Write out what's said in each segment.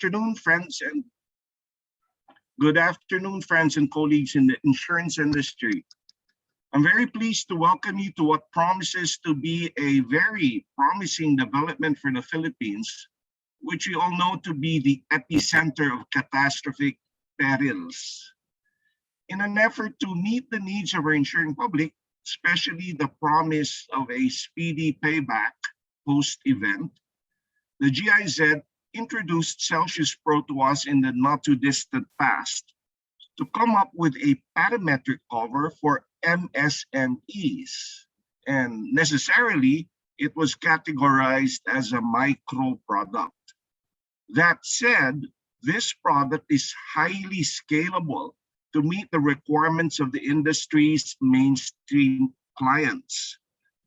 afternoon, friends and colleagues in the insurance industry. I'm very pleased to welcome you to what promises to be a very promising development for the Philippines, which we all know to be the epicenter of catastrophic perils. In an effort to meet the needs of our insuring public, especially the promise of a speedy payback post-event, the GIZ introduced CelciusPro to us in the not-too-distant past to come up with a parametric cover for MSMEs. And necessarily, it was categorized as a micro product. That said, this product is highly scalable to meet the requirements of the industry's mainstream clients.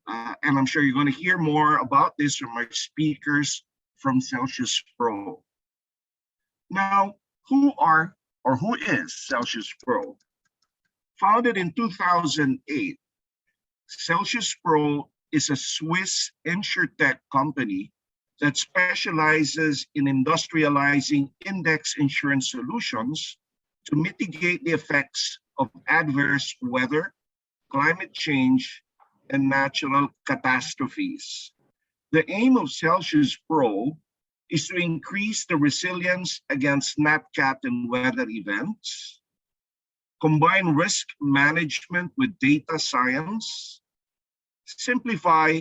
And I'm sure you're going to hear more about this from our speakers from CelciusPro. Now, who is CelciusPro? Founded in 2008, CelciusPro is a Swiss insurtech company that specializes in industrializing index insurance solutions to mitigate the effects of adverse weather, climate change, and natural catastrophes. The aim of CelciusPro is to increase the resilience against NatCat and weather events, combine risk management with data science, simplify,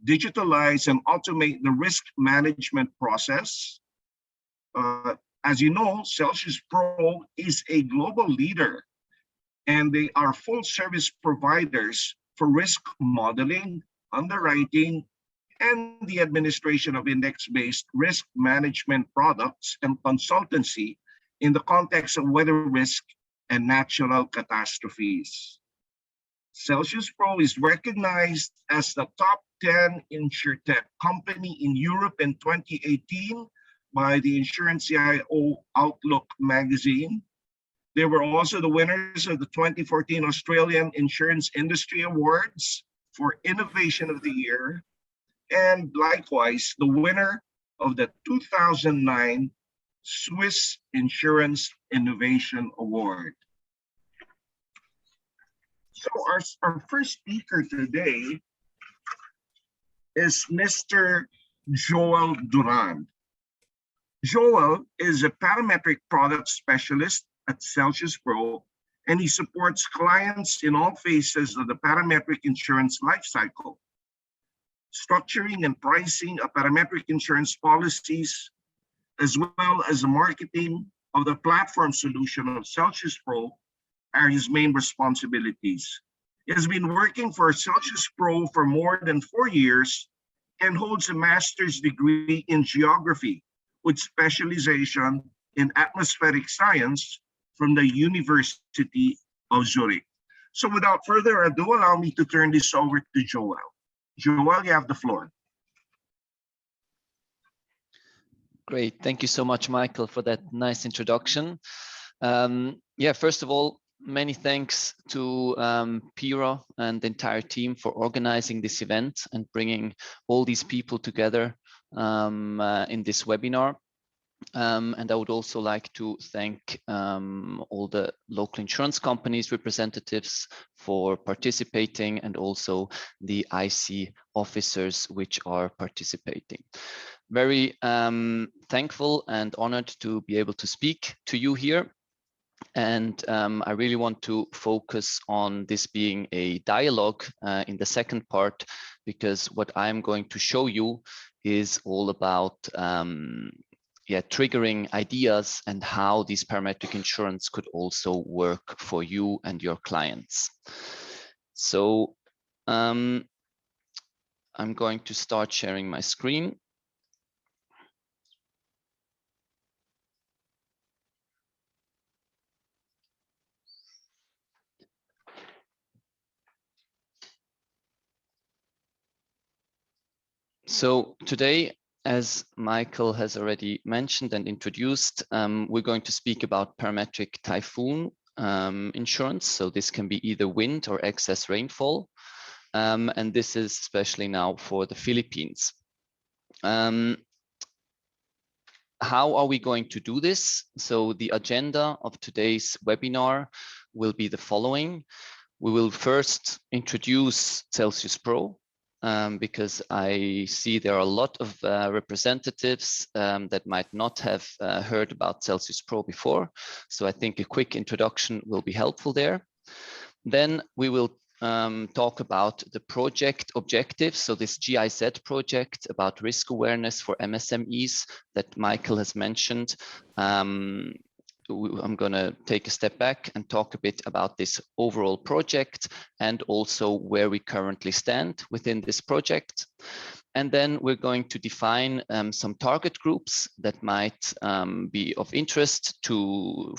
digitalize, and automate the risk management process. As you know, CelciusPro is a global leader, and they are full service providers for risk modeling, underwriting, and the administration of index-based risk management products and consultancy in the context of weather risk and natural catastrophes. CelciusPro is recognized as the top 10 insurtech company in Europe in 2018 by the Insurance CIO Outlook magazine. They were also the winners of the 2014 Australian Insurance Industry Awards for Innovation of the Year, and likewise the winner of the 2009 Swiss Insurance Innovation Award. So our first speaker today is Mr. Joel Durand. Joel is a parametric product specialist at CelciusPro, and he supports clients in all phases of the parametric insurance lifecycle, structuring and pricing of parametric insurance policies, as well as the marketing of the platform solution of CelciusPro are his main responsibilities. He has been working for CelciusPro for more than 4 years and holds a master's degree in geography with specialization in atmospheric science from the University of Zurich. So without further ado, allow me to turn this over to Joel. Joel, you have the floor. Great. Thank you so much, Michael, for that nice introduction. First of all, many thanks to Pira and the entire team for organizing this event and bringing all these people together in this webinar. And I would also like to thank all the local insurance companies representatives for participating, and also the IC officers which are participating. Very thankful and honored to be able to speak to you here. And I really want to focus on this being a dialogue in the second part, because what I'm going to show you is all about triggering ideas and how this parametric insurance could also work for you and your clients. So I'm going to start sharing my screen. So today, as Michael has already mentioned and introduced, we're going to speak about parametric typhoon insurance. So this can be either wind or excess rainfall. And this is especially now for the Philippines. How are we going to do this? So the agenda of today's webinar will be the following. We will first introduce CelciusPro, because I see there are a lot of representatives that might not have heard about CelciusPro before. So I think a quick introduction will be helpful there. Then we will talk about the project objectives. So this GIZ project about risk awareness for MSMEs that Michael has mentioned. I'm going to take a step back and talk a bit about this overall project and also where we currently stand within this project. And then we're going to define some target groups that might be of interest to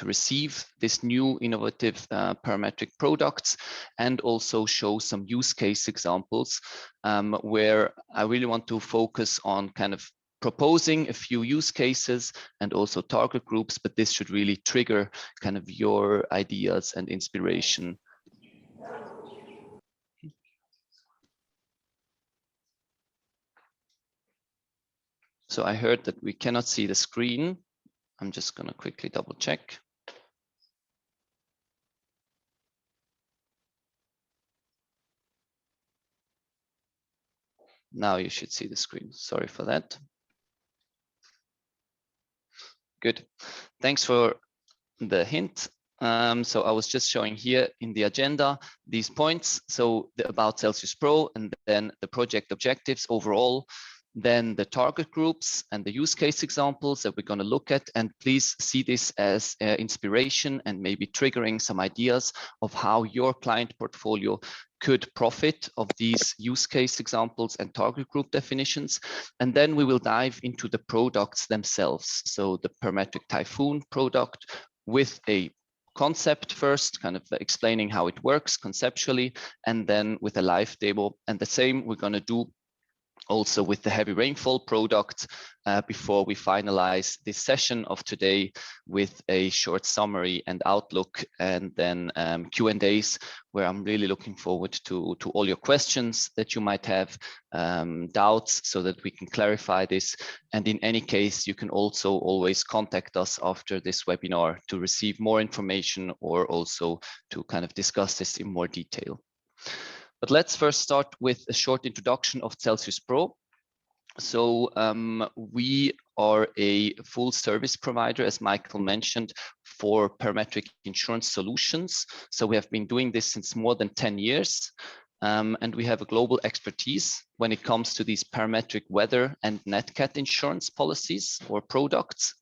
receive this new innovative parametric products, and also show some use case examples where I really want to focus on kind of proposing a few use cases and also target groups, but this should really trigger kind of your ideas and inspiration. So I heard that we cannot see the screen. I'm just going to quickly double check. Now you should see the screen. Sorry for that. Good. Thanks for the hint. So I was just showing here in the agenda these points. So about CelciusPro, and then the project objectives overall, then the target groups and the use case examples that we're going to look at. And please see this as inspiration and maybe triggering some ideas of how your client portfolio could profit of these use case examples and target group definitions. And then we will dive into the products themselves. So the Parametric Typhoon product with a concept first, kind of explaining how it works conceptually, and then with a live demo. And the same we're going to do also with the Heavy Rainfall product before we finalize this session of today with a short summary and outlook, and then Q&As, where I'm really looking forward to all your questions that you might have, doubts, so that we can clarify this. And in any case, you can also always contact us after this webinar to receive more information or also to kind of discuss this in more detail. But let's first start with a short introduction of CelciusPro. So we are a full service provider, as Michael mentioned, for parametric insurance solutions. So we have been doing this since more than 10 years. And we have a global expertise when it comes to these parametric weather and NatCat insurance policies or products.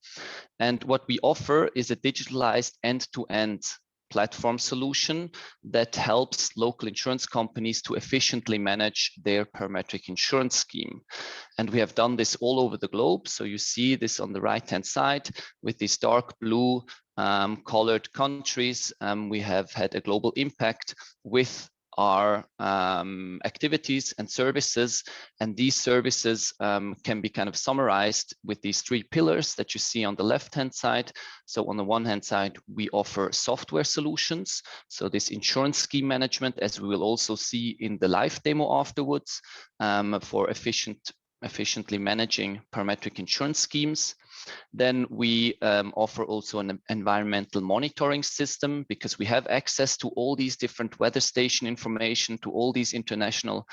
And what we offer is a digitalized end-to-end platform solution that helps local insurance companies to efficiently manage their parametric insurance scheme. And we have done this all over the globe. So you see this on the right-hand side with these dark blue colored countries. We have had a global impact with our activities and services, and these services can be kind of summarized with these three pillars that you see on the left-hand side. So on the one hand side, we offer software solutions, so this insurance scheme management, as we will also see in the live demo afterwards, for efficiently managing parametric insurance schemes. Then we offer also an environmental monitoring system, because we have access to all these different weather station information, to all these international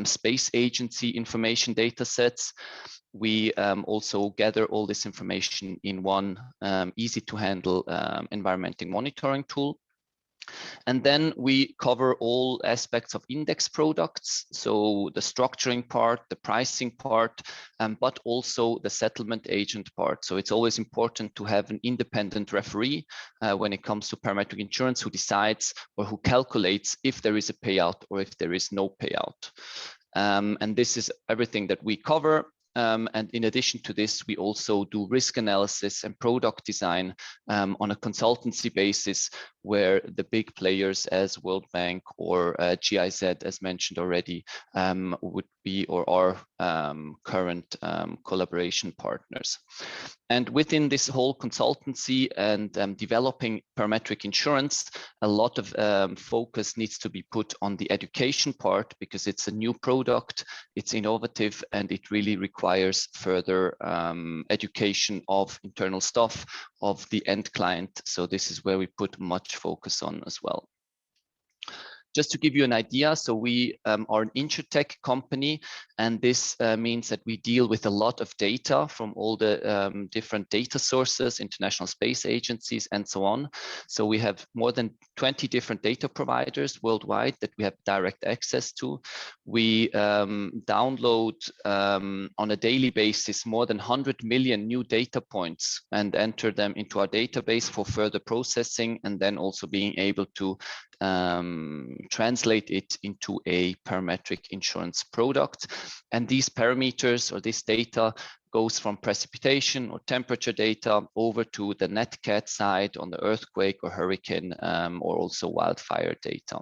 space agency information data sets. We also gather all this information in one easy to handle environmental monitoring tool. And then we cover all aspects of index products, so the structuring part, the pricing part, but also the settlement agent part. So it's always important to have an independent referee when it comes to parametric insurance who decides or who calculates if there is a payout or if there is no payout. And this is everything that we cover. And in addition to this, we also do risk analysis and product design on a consultancy basis, where the big players as World Bank or GIZ, as mentioned already, would be or are current collaboration partners. And within this whole consultancy and developing parametric insurance, a lot of focus needs to be put on the education part, because it's a new product, it's innovative, and it really requires further education of internal staff, of the end client. So this is where we put much focus on as well. Just to give you an idea, so we are an insurtech company, and this means that we deal with a lot of data from all the different data sources, international space agencies, and so on. So we have more than 20 different data providers worldwide that we have direct access to. We download on a daily basis more than 100 million new data points and enter them into our database for further processing, and then also being able to translate it into a parametric insurance product. And these parameters, or this data, goes from precipitation or temperature data over to the NatCat side on the earthquake or hurricane, or also wildfire data.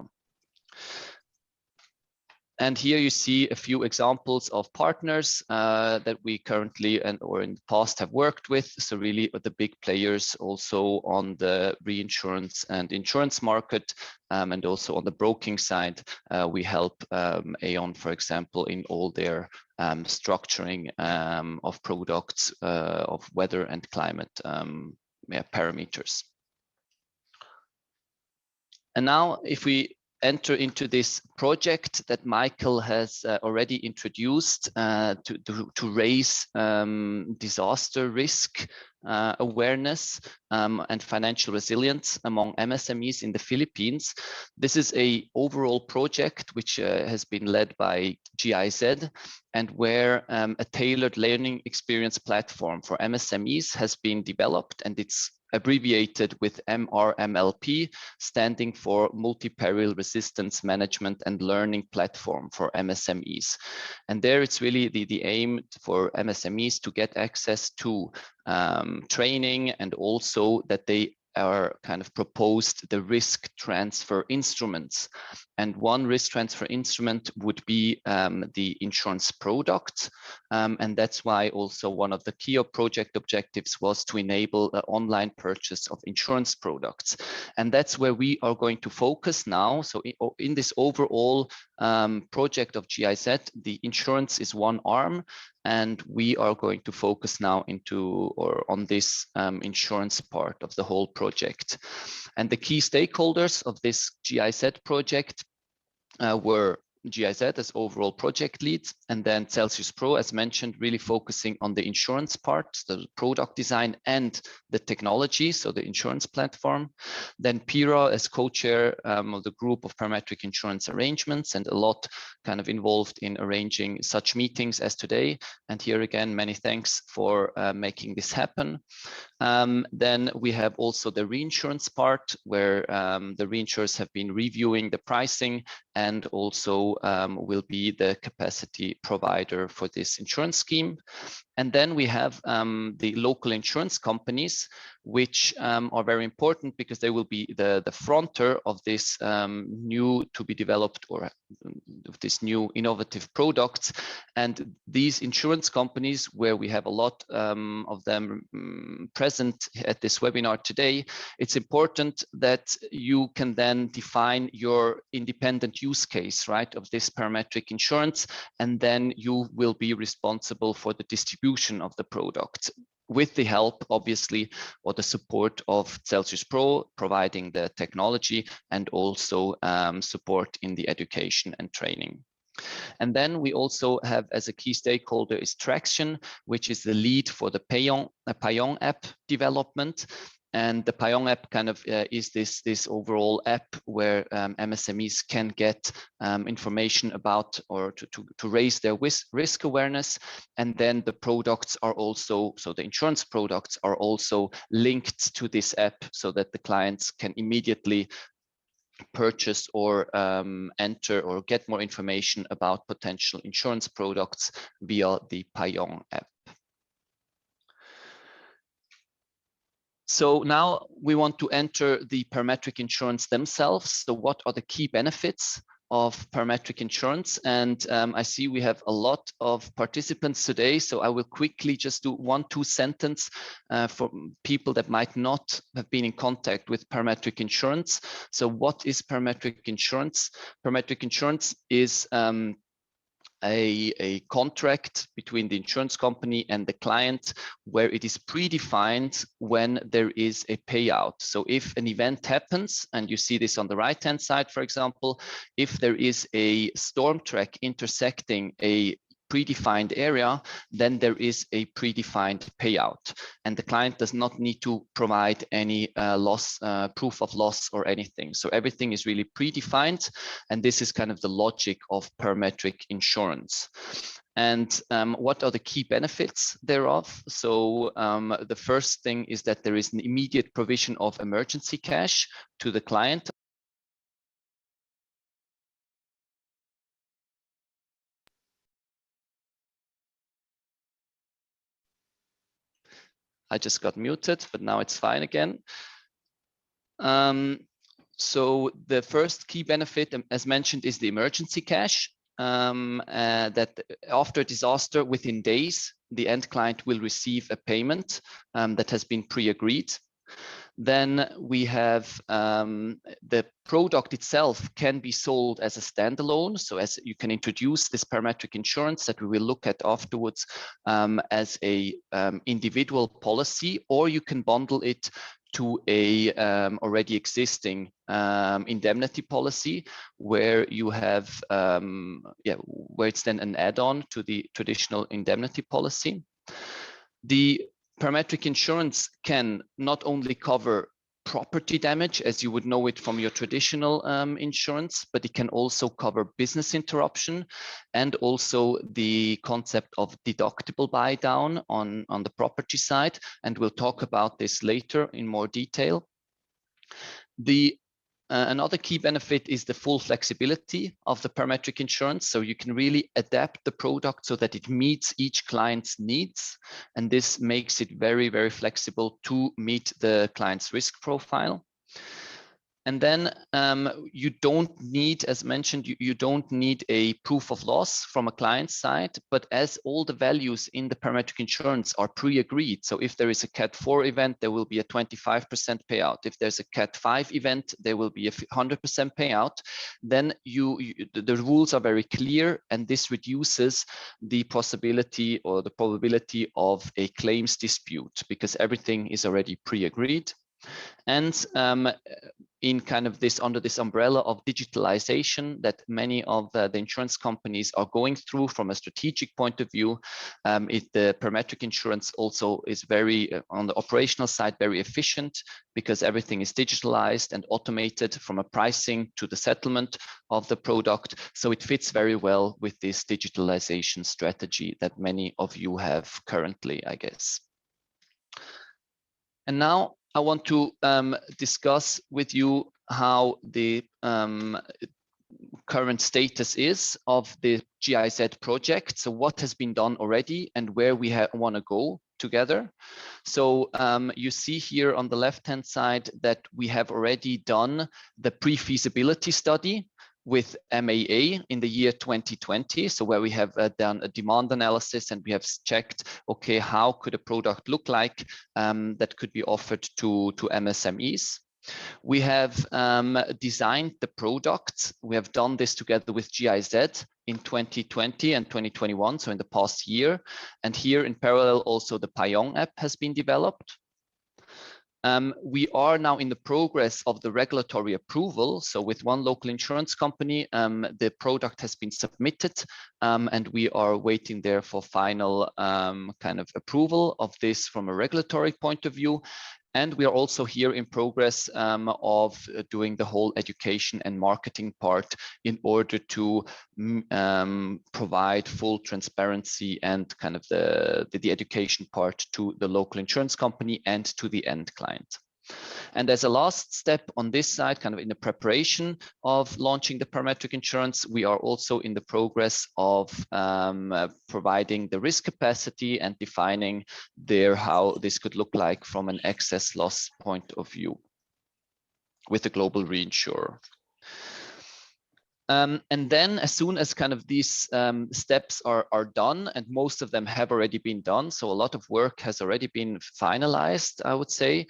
And here you see a few examples of partners that we currently or in the past have worked with. So really the big players also on the reinsurance and insurance market, and also on the broking side. We help Aon, for example, in all their structuring of products of weather and climate parameters. And now if we enter into this project that Michael has already introduced to raise disaster risk awareness and financial resilience among MSMEs in the Philippines. This is an overall project which has been led by GIZ, and where a tailored learning experience platform for MSMEs has been developed, and it's abbreviated with MRMLP, standing for Multi-Peril Resistance Management and Learning Platform for MSMEs. And there it's really the aim for MSMEs to get access to training, and also that they are kind of proposed the risk transfer instruments. And one risk transfer instrument would be the insurance product. And that's why also one of the key project objectives was to enable an online purchase of insurance products. And that's where we are going to focus now. So in this overall project of GIZ, the insurance is one arm, and we are going to focus now on this insurance part of the whole project. And the key stakeholders of this GIZ project were GIZ as overall project leads, and then CelciusPro, as mentioned, really focusing on the insurance part, the product design and the technology, so the insurance platform. Then Pira as co-chair of the group of parametric insurance arrangements, and a lot kind of involved in arranging such meetings as today. And here again, many thanks for making this happen. Then we have also the reinsurance part, where the reinsurers have been reviewing the pricing, and also will be the capacity provider for this insurance scheme. And then we have the local insurance companies, which are very important because they will be the fronter of this new to be developed, or of this new innovative products. And these insurance companies, where we have a lot of them present at this webinar today, it's important that you can then define your independent use case, right, of this parametric insurance, and then you will be responsible for the distribution of the product, with the help, obviously, or the support of CelciusPro, providing the technology, and also support in the education and training. And then we also have, as a key stakeholder, is Traction, which is the lead for the Payong app development. And the Payong app kind of is this overall app where MSMEs can get information about, or to raise their risk awareness. And then the products are also, so the insurance products are also linked to this app, so that the clients can immediately purchase or enter or get more information about potential insurance products via the Payong app. So now we want to enter the parametric insurance themselves. So what are the key benefits of parametric insurance. And I see we have a lot of participants today, so I will quickly just do 1-2 sentence for people that might not have been in contact with parametric insurance. So what is parametric insurance? Parametric insurance is a contract between the insurance company and the client where it is predefined when there is a payout. So if an event happens, and you see this on the right-hand side, for example, if there is a storm track intersecting a predefined area, then there is a predefined payout, and the client does not need to provide any proof of loss or anything. So everything is really predefined, and this is kind of the logic of parametric insurance. And what are the key benefits thereof? So the first thing is that there is an immediate provision of emergency cash to the client. I just got muted, but now it's fine again. So the first key benefit, as mentioned, is the emergency cash. That after a disaster, within days, the end client will receive a payment that has been pre-agreed. Then we have the product itself can be sold as a standalone. So as you can introduce this parametric insurance that we will look at afterwards as a individual policy, or you can bundle it to a already existing indemnity policy where you have, where it's then an add-on to the traditional indemnity policy. The parametric insurance can not only cover property damage as you would know it from your traditional insurance, but it can also cover business interruption and also the concept of deductible buy down on the property side. And we'll talk about this later in more detail. Another key benefit is the full flexibility of the parametric insurance. So you can really adapt the product so that it meets each client's needs. And this makes it very, very flexible to meet the client's risk profile. And then you don't need, as mentioned, you don't need a proof of loss from a client side, but as all the values in the parametric insurance are pre-agreed. So if there is a Cat 4 event, there will be a 25% payout. If there's a Cat 5 event, there will be a 100% payout. Then the rules are very clear, and this reduces the possibility or the probability of a claims dispute because everything is already pre-agreed. And in kind of this, under this umbrella of digitalization that many of the insurance companies are going through from a strategic point of view, the parametric insurance also is very, on the operational side, very efficient because everything is digitalized and automated from a pricing to the settlement of the product. So it fits very well with this digitalization strategy that many of you have currently, I guess. And now I want to discuss with you how the current status is of the GIZ project. So what has been done already and where we want to go together. So you see here on the left-hand side that we have already done the pre-feasibility study with MAA in the year 2020. So where we have done a demand analysis and we have checked, okay, how could a product look like that could be offered to MSMEs. We have designed the product. We have done this together with GIZ in 2020 and 2021, so in the past year. And here in parallel, also the Payong app has been developed. We are now in the progress of the regulatory approval. So with one local insurance company, the product has been submitted and we are waiting there for final kind of approval of this from a regulatory point of view. And we are also here in progress of doing the whole education and marketing part in order to provide full transparency and kind of the education part to the local insurance company and to the end client. And as a last step on this side, kind of in the preparation of launching the parametric insurance, we are also in the progress of providing the risk capacity and defining there how this could look like from an excess loss point of view with a global reinsurer. And then as soon as kind of these steps are done, and most of them have already been done, so a lot of work has already been finalized, I would say,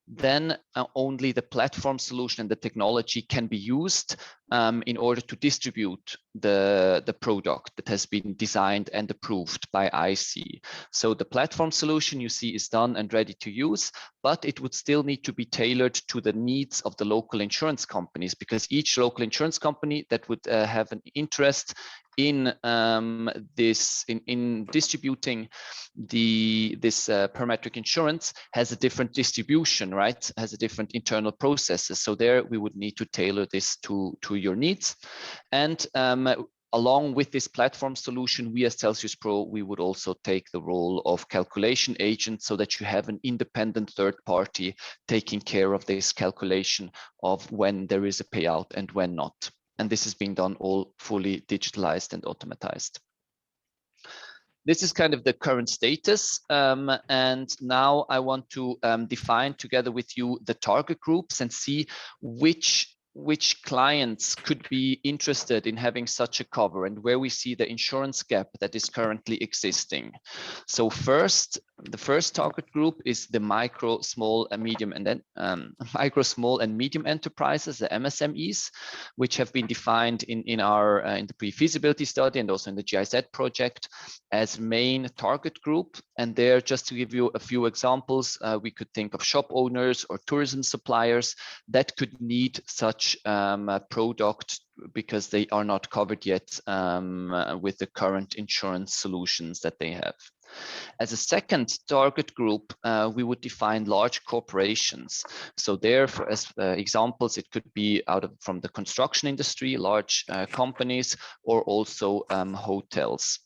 then only the platform solution and the technology can be used in order to distribute the product that has been designed and approved by IC. So the platform solution you see is done and ready to use, but it would still need to be tailored to the needs of the local insurance companies, because each local insurance company that would have an interest in distributing this parametric insurance has a different distribution, right? Has a different internal processes. So there we would need to tailor this to your needs. And along with this platform solution, we as CelciusPro, we would also take the role of calculation agent, so that you have an independent third party taking care of this calculation of when there is a payout and when not. And this is being done all fully digitalized and automatized. This is kind of the current status. And now I want to define together with you the target groups and see which clients could be interested in having such a cover, and where we see the insurance gap that is currently existing. So the first target group is the micro, small, and medium enterprises, the MSMEs, which have been defined in the pre-feasibility study and also in the GIZ project as main target group. And there, just to give you a few examples, we could think of shop owners or tourism suppliers that could need such a product because they are not covered yet with the current insurance solutions that they have. As a second target group, we would define large corporations. So there, as examples, it could be from the construction industry, large companies, or also hotels.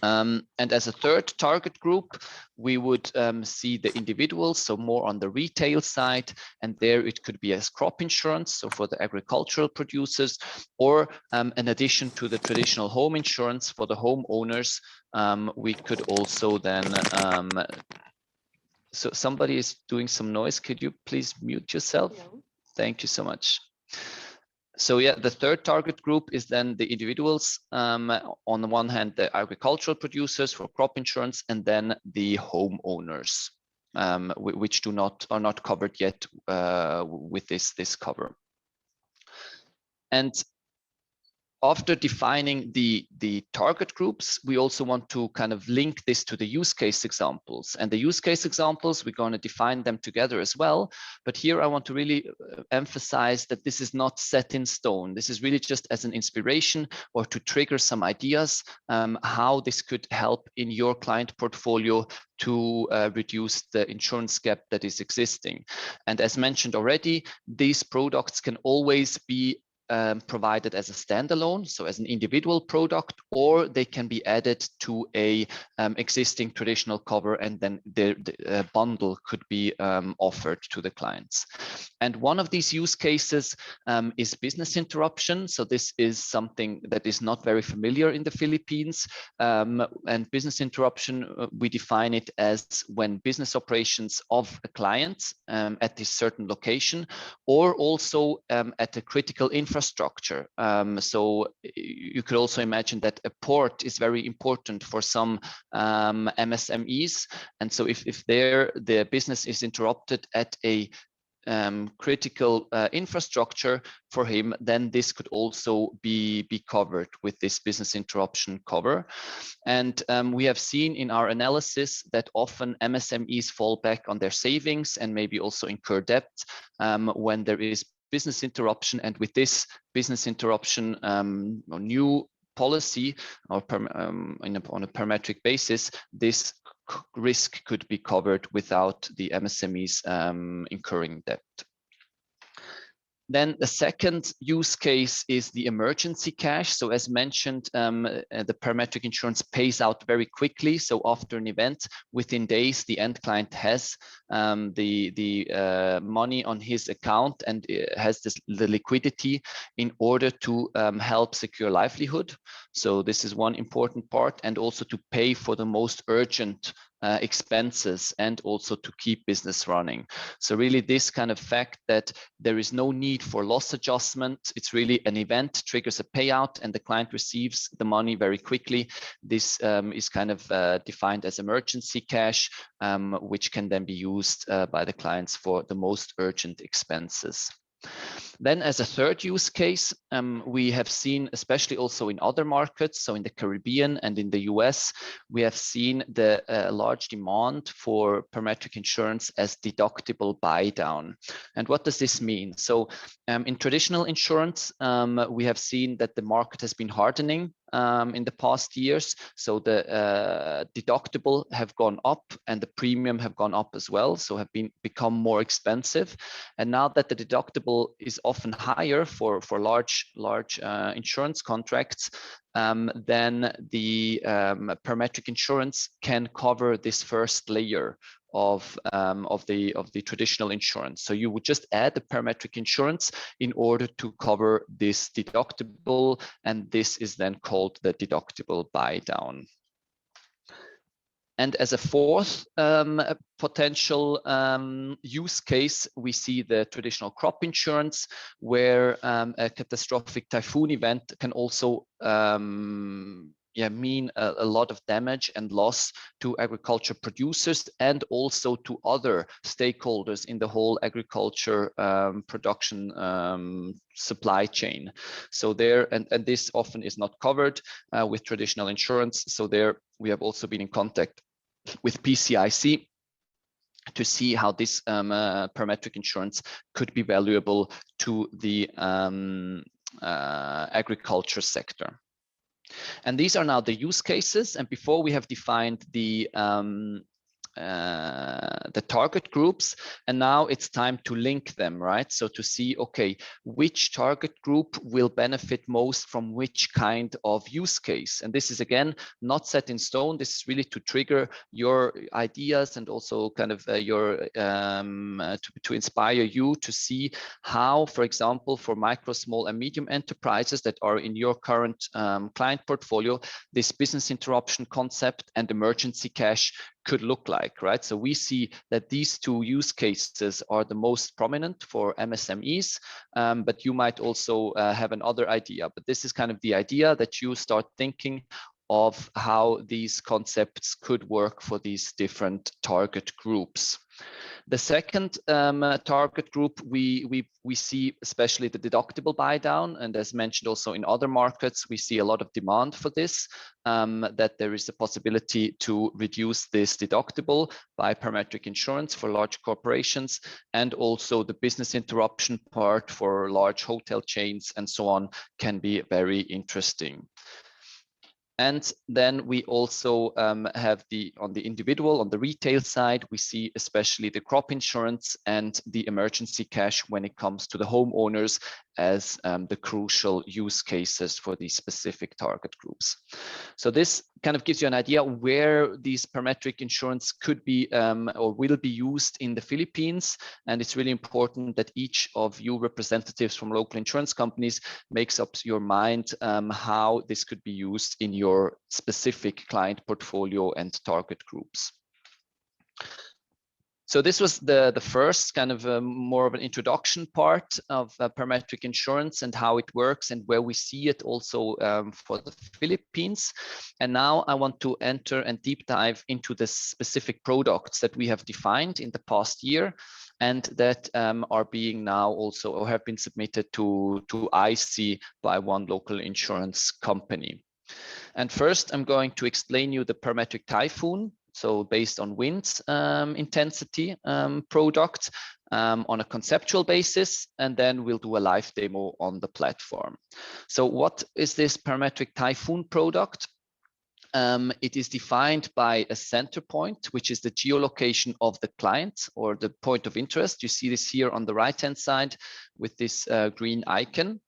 And as a third target group, we would see the individuals, so more on the retail side, and there it could be as crop insurance, so for the agricultural producers, or in addition to the traditional home insurance for the homeowners, we could also then, so somebody is doing some noise, could you please mute yourself? No. Thank you so much. So yeah, the third target group is then the individuals. On the one hand, the agricultural producers for crop insurance, and then the homeowners, which are not covered yet with this cover. And after defining the target groups, we also want to kind of link this to the use case examples. And the use case examples, we're going to define them together as well. But here I want to really emphasize that this is not set in stone. This is really just as an inspiration or to trigger some ideas how this could help in your client portfolio to reduce the insurance gap that is existing. And as mentioned already, these products can always be provided as a standalone, so as an individual product, or they can be added to a existing traditional cover, and then the bundle could be offered to the clients. And one of these use cases is business interruption. So this is something that is not very familiar in the Philippines. And business interruption, we define it as when business operations of a client at this certain location, or also at a critical infrastructure. So you could also imagine that a port is very important for some MSMEs. And so if their business is interrupted at a critical infrastructure for him, then this could also be covered with this business interruption cover. And we have seen in our analysis that often MSMEs fall back on their savings and maybe also incur debt when there is business interruption. And with this business interruption new policy or on a parametric basis, this risk could be covered without the MSMEs incurring debt. Then the second use case is the emergency cash. So as mentioned, the parametric insurance pays out very quickly. So after an event, within days, the end client has the money on his account and has the liquidity in order to help secure livelihood. So this is one important part, and also to pay for the most urgent expenses and also to keep business running. So really this kind of fact that there is no need for loss adjustment, it's really an event triggers a payout and the client receives the money very quickly. This is kind of defined as emergency cash, which can then be used by the clients for the most urgent expenses. Then as a third use case, we have seen, especially also in other markets, so in the Caribbean and in the US, we have seen the large demand for parametric insurance as deductible buy down. And what does this mean? So in traditional insurance, we have seen that the market has been hardening in the past years. So the deductible have gone up and the premium have gone up as well, so have become more expensive. And now that the deductible is often higher for large insurance contracts, then the parametric insurance can cover this first layer of the traditional insurance. So you would just add the parametric insurance in order to cover this deductible, and this is then called the deductible buy down. And as a fourth potential use case, we see the traditional crop insurance, where a catastrophic typhoon event can also mean a lot of damage and loss to agriculture producers and also to other stakeholders in the whole agriculture production supply chain. So there, and this often is not covered with traditional insurance. So there we have also been in contact with PCIC to see how this parametric insurance could be valuable to the agriculture sector. And these are now the use cases. And before we have defined the target groups, and now it's time to link them, right? So to see, okay, which target group will benefit most from which kind of use case. And this is again not set in stone. This is really to trigger your ideas and also kind of to inspire you to see how, for example, for micro, small, and medium enterprises that are in your current client portfolio, this business interruption concept and emergency cash could look like, right? So we see that these two use cases are the most prominent for MSMEs, but you might also have another idea. But this is kind of the idea that you start thinking of how these concepts could work for these different target groups. The second target group, we see especially the deductible buy down, and as mentioned also in other markets, we see a lot of demand for this, that there is a possibility to reduce this deductible by parametric insurance for large corporations, and also the business interruption part for large hotel chains and so on can be very interesting. And then we also have on the individual, on the retail side, we see especially the crop insurance and the emergency cash when it comes to the homeowners as the crucial use cases for these specific target groups. So this kind of gives you an idea where these parametric insurance could be or will be used in the Philippines. And it's really important that each of you representatives from local insurance companies makes up your mind how this could be used in your specific client portfolio and target groups. So this was the first kind of more of an introduction part of parametric insurance and how it works and where we see it also for the Philippines. And now I want to enter and deep dive into the specific products that we have defined in the past year and that are being now also or have been submitted to IC by one local insurance company. And first, I'm going to explain you the parametric typhoon. So based on wind intensity product on a conceptual basis, and then we'll do a live demo on the platform. So what is this parametric typhoon product? It is defined by a center point, which is the geolocation of the client or the point of interest. You see this here on the right-hand side with this green icon.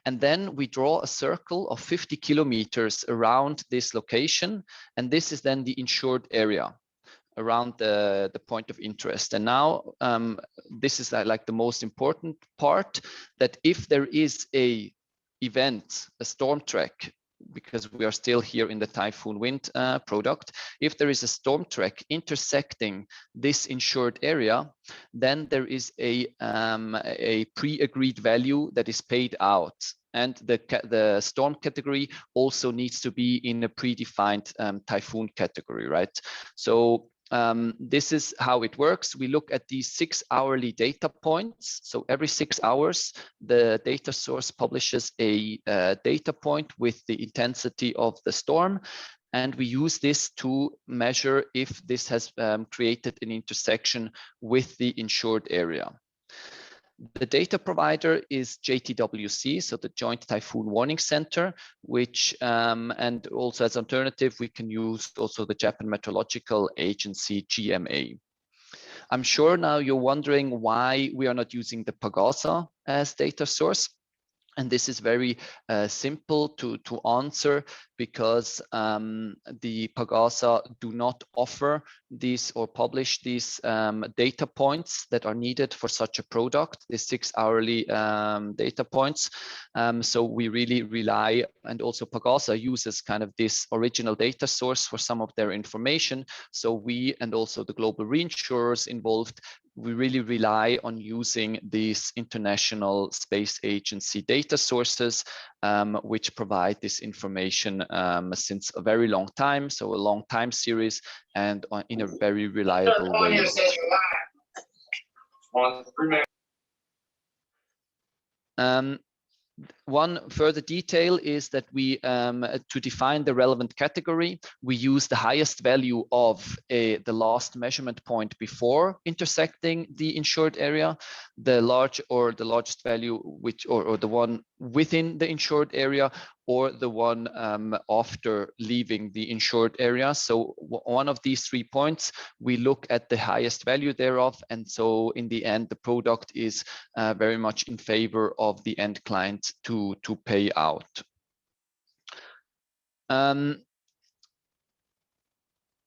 And then we draw a circle of 50 kilometers around this location. And this is then the insured area around the point of interest. And now this is like the most important part, that if there is a event, a storm track, because we are still here in the typhoon wind product, if there is a storm track intersecting this insured area, then there is a pre-agreed value that is paid out. And the storm category also needs to be in a predefined typhoon category, right? So this is how it works. We look at these 6 hourly data points. So every 6 hours, the data source publishes a data point with the intensity of the storm. And we use this to measure if this has created an intersection with the insured area. The data provider is JTWC, so the Joint Typhoon Warning Center, which, and also as alternative, we can use also the Japan Meteorological Agency, GMA. I'm sure now you're wondering why we are not using the Pagasa as data source. And this is very simple to answer, because the Pagasa do not offer these or publish these data points that are needed for such a product, the 6 hourly data points. So we really rely, and also Pagasa uses kind of this original data source for some of their information. So we, and also the global reinsurers involved, we really rely on using these International Space Agency data sources, which provide this information since a very long time, so a long time series, and in a very reliable way. One further detail is that we, to define the relevant category, we use the highest value of the last measurement point before intersecting the insured area, the largest value, which or the one within the insured area, or the one after leaving the insured area. So one of these 3 points, we look at the highest value thereof. And so in the end, the product is very much in favor of the end client to pay out.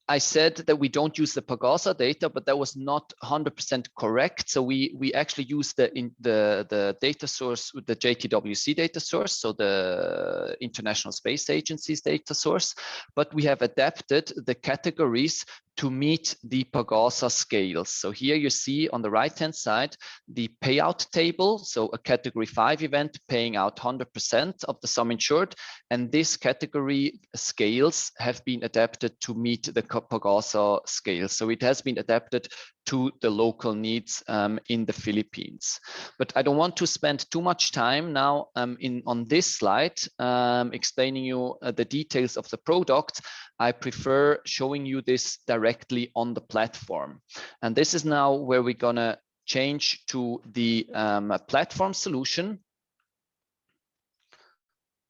I said that we don't use the Pagasa data, but that was not 100% correct. So we actually use the data source, the JTWC data source, so the International Space Agency's data source, but we have adapted the categories to meet the Pagasa scales. So here you see on the right-hand side, the payout table. So a category 5 event paying out 100% of the sum insured. And this category scales have been adapted to meet the Pagasa scale. So it has been adapted to the local needs in the Philippines. But I don't want to spend too much time now on this slide explaining you the details of the product. I prefer showing you this directly on the platform. And this is now where we're gonna change to the platform solution,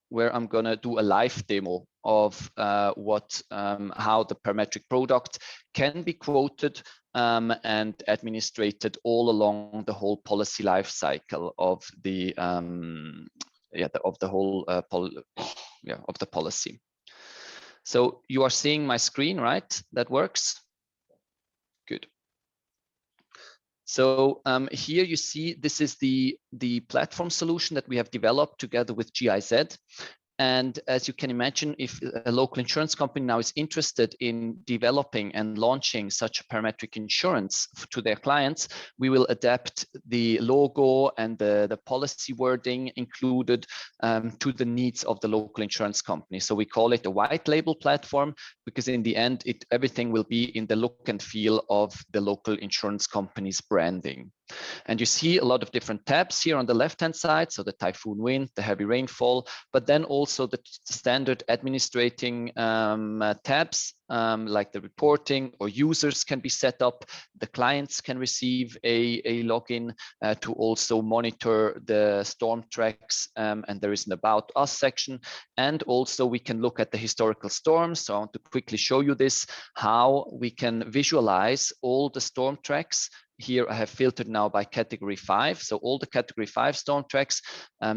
where I'm gonna do a live demo of how the Parametric product can be quoted and administrated all along the whole policy life cycle of the policy. So you are seeing my screen, right? That works. Good. So here you see this is the platform solution that we have developed together with GIZ. And as you can imagine, if a local insurance company now is interested in developing and launching such a parametric insurance to their clients, we will adapt the logo and the policy wording included to the needs of the local insurance company. So we call it a white label platform, because in the end, everything will be in the look and feel of the local insurance company's branding. And you see a lot of different tabs here on the left-hand side. So the typhoon wind, the heavy rainfall, but then also the standard administrating tabs like the reporting, or users can be set up. The clients can receive a login to also monitor the storm tracks, and there is an About Us section. And also we can look at the historical storms. So I want to quickly show you this, how we can visualize all the storm tracks. Here I have filtered now by category 5. So all the category 5 storm tracks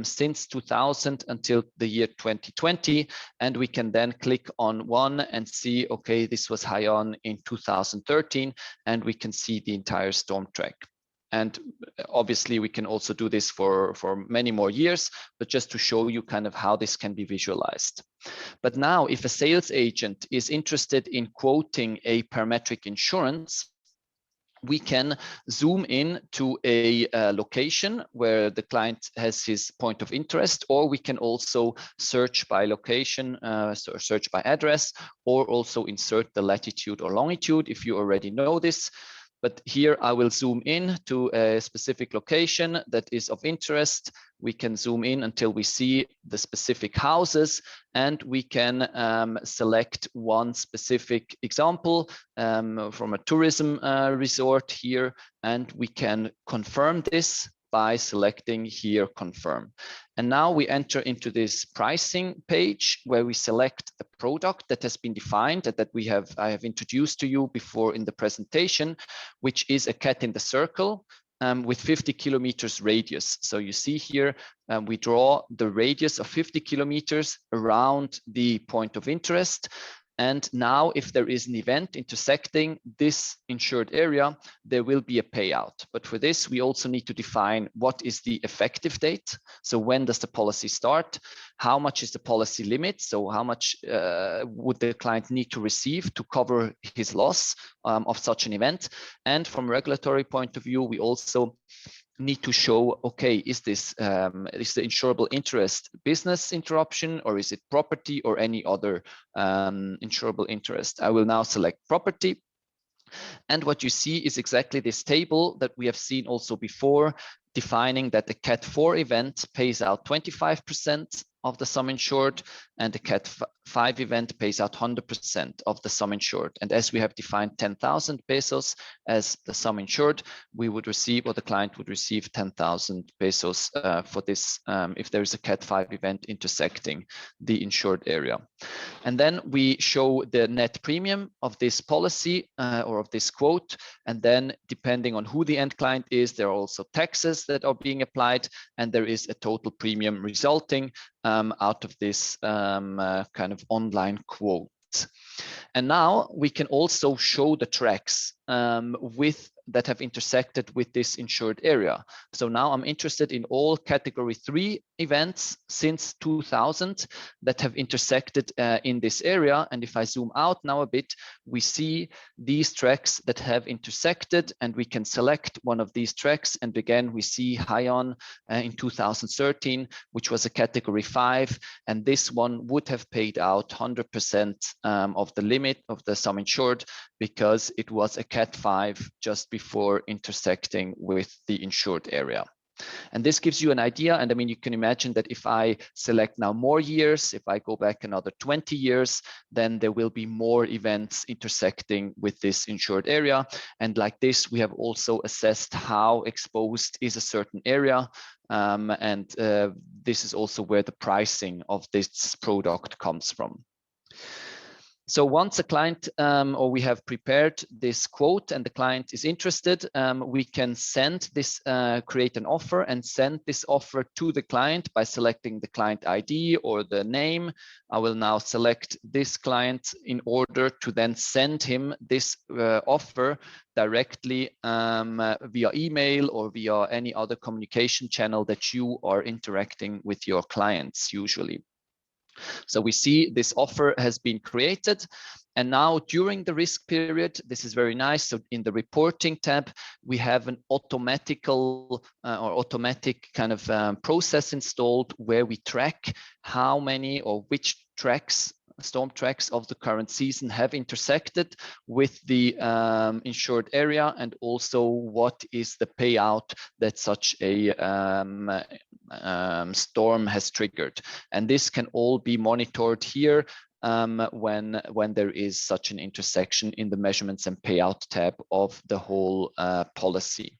since 2000 until the year 2020. And we can then click on one and see, okay, this was high on in 2013, and we can see the entire storm track. And obviously we can also do this for many more years, but just to show you kind of how this can be visualized. But now if a sales agent is interested in quoting a parametric insurance, we can zoom in to a location where the client has his point of interest, or we can also search by location, so search by address, or also insert the latitude or longitude if you already know this. But here I will zoom in to a specific location that is of interest. We can zoom in until we see the specific houses, and we can select one specific example from a tourism resort here, and we can confirm this by selecting here confirm. And now we enter into this pricing page where we select the product that has been defined, that I have introduced to you before in the presentation, which is a cat in the circle with 50 kilometers radius. So you see here, we draw the radius of 50 kilometers around the point of interest. And now if there is an event intersecting this insured area, there will be a payout. But for this, we also need to define what is the effective date. So when does the policy start? How much is the policy limit? So how much would the client need to receive to cover his loss of such an event? And from a regulatory point of view, we also need to show, okay, is this is the insurable interest business interruption, or is it property or any other insurable interest? I will now select property. And what you see is exactly this table that we have seen also before, defining that the Cat 4 event pays out 25% of the sum insured, and the Cat 5 event pays out 100% of the sum insured. And as we have defined 10,000 pesos as the sum insured, we would receive, or the client would receive 10,000 pesos for this if there is a Cat 5 event intersecting the insured area. And then we show the net premium of this policy or of this quote. And then depending on who the end client is, there are also taxes that are being applied, and there is a total premium resulting out of this kind of online quote. And now we can also show the tracks that have intersected with this insured area. So now I'm interested in all category 3 events since 2000 that have intersected in this area. And if I zoom out now a bit, we see these tracks that have intersected, and we can select one of these tracks. And again, we see Hyon in 2013, which was a category 5. And this one would have paid out 100% of the limit of the sum insured, because it was a Cat 5 just before intersecting with the insured area. And this gives you an idea. And I mean, you can imagine that if I select now more years, if I go back another 20 years, then there will be more events intersecting with this insured area. And like this, we have also assessed how exposed is a certain area. This is also where the pricing of this product comes from. So once a client or we have prepared this quote and the client is interested, we can send this, create an offer and send this offer to the client by selecting the client ID or the name. I will now select this client in order to then send him this offer directly via email or via any other communication channel that you are interacting with your clients usually. So we see this offer has been created. And now during the risk period, this is very nice. So in the reporting tab, we have an automatic kind of process installed where we track how many or which tracks, storm tracks of the current season have intersected with the insured area, and also what is the payout that such a storm has triggered. And this can all be monitored here when there is such an intersection in the measurements and payout tab of the whole policy.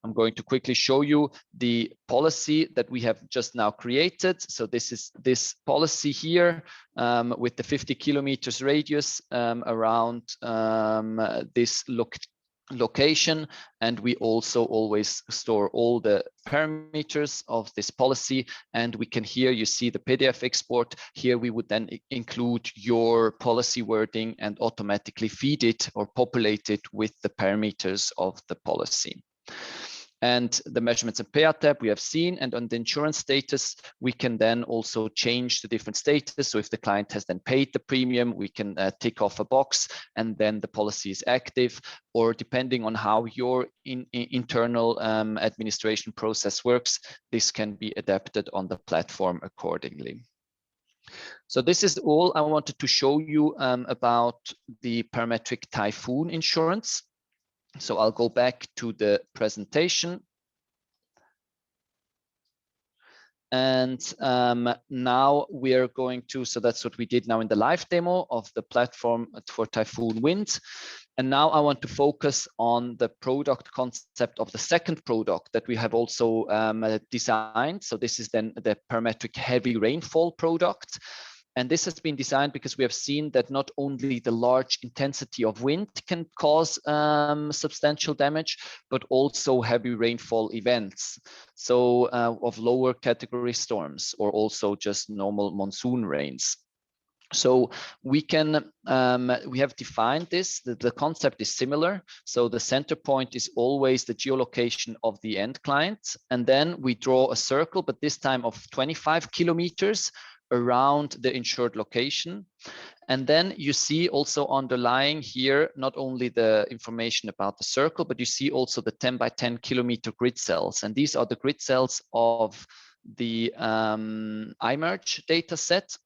I'm going to quickly show you the policy that we have just now created. So this is this policy here with the 50 kilometers radius around this location, and we also always store all the parameters of this policy. And we can here, you see the PDF export. Here we would then include your policy wording and automatically feed it or populate it with the parameters of the policy. And the measurements and payout tab we have seen, and on the insurance status, we can then also change the different status. So if the client has then paid the premium, we can tick off a box and then the policy is active, or depending on how your internal administration process works, this can be adapted on the platform accordingly. So this is all I wanted to show you about the Parametric Typhoon insurance. So I'll go back to the presentation. And now we're going to, so that's what we did now in the live demo of the platform for Typhoon Wind. And now I want to focus on the product concept of the second product that we have also designed. So this is then the Parametric Heavy Rainfall product. And this has been designed because we have seen that not only the large intensity of wind can cause substantial damage, but also heavy rainfall events. So of lower category storms, or also just normal monsoon rains. So we can, we have defined this, the concept is similar. So the center point is always the geolocation of the end client. And then we draw a circle, but this time of 25 kilometers around the insured location. And then you see also underlying here, not only the information about the circle, but you see also the 10 by 10 kilometer grid cells. And these are the grid cells of the iMerge data set,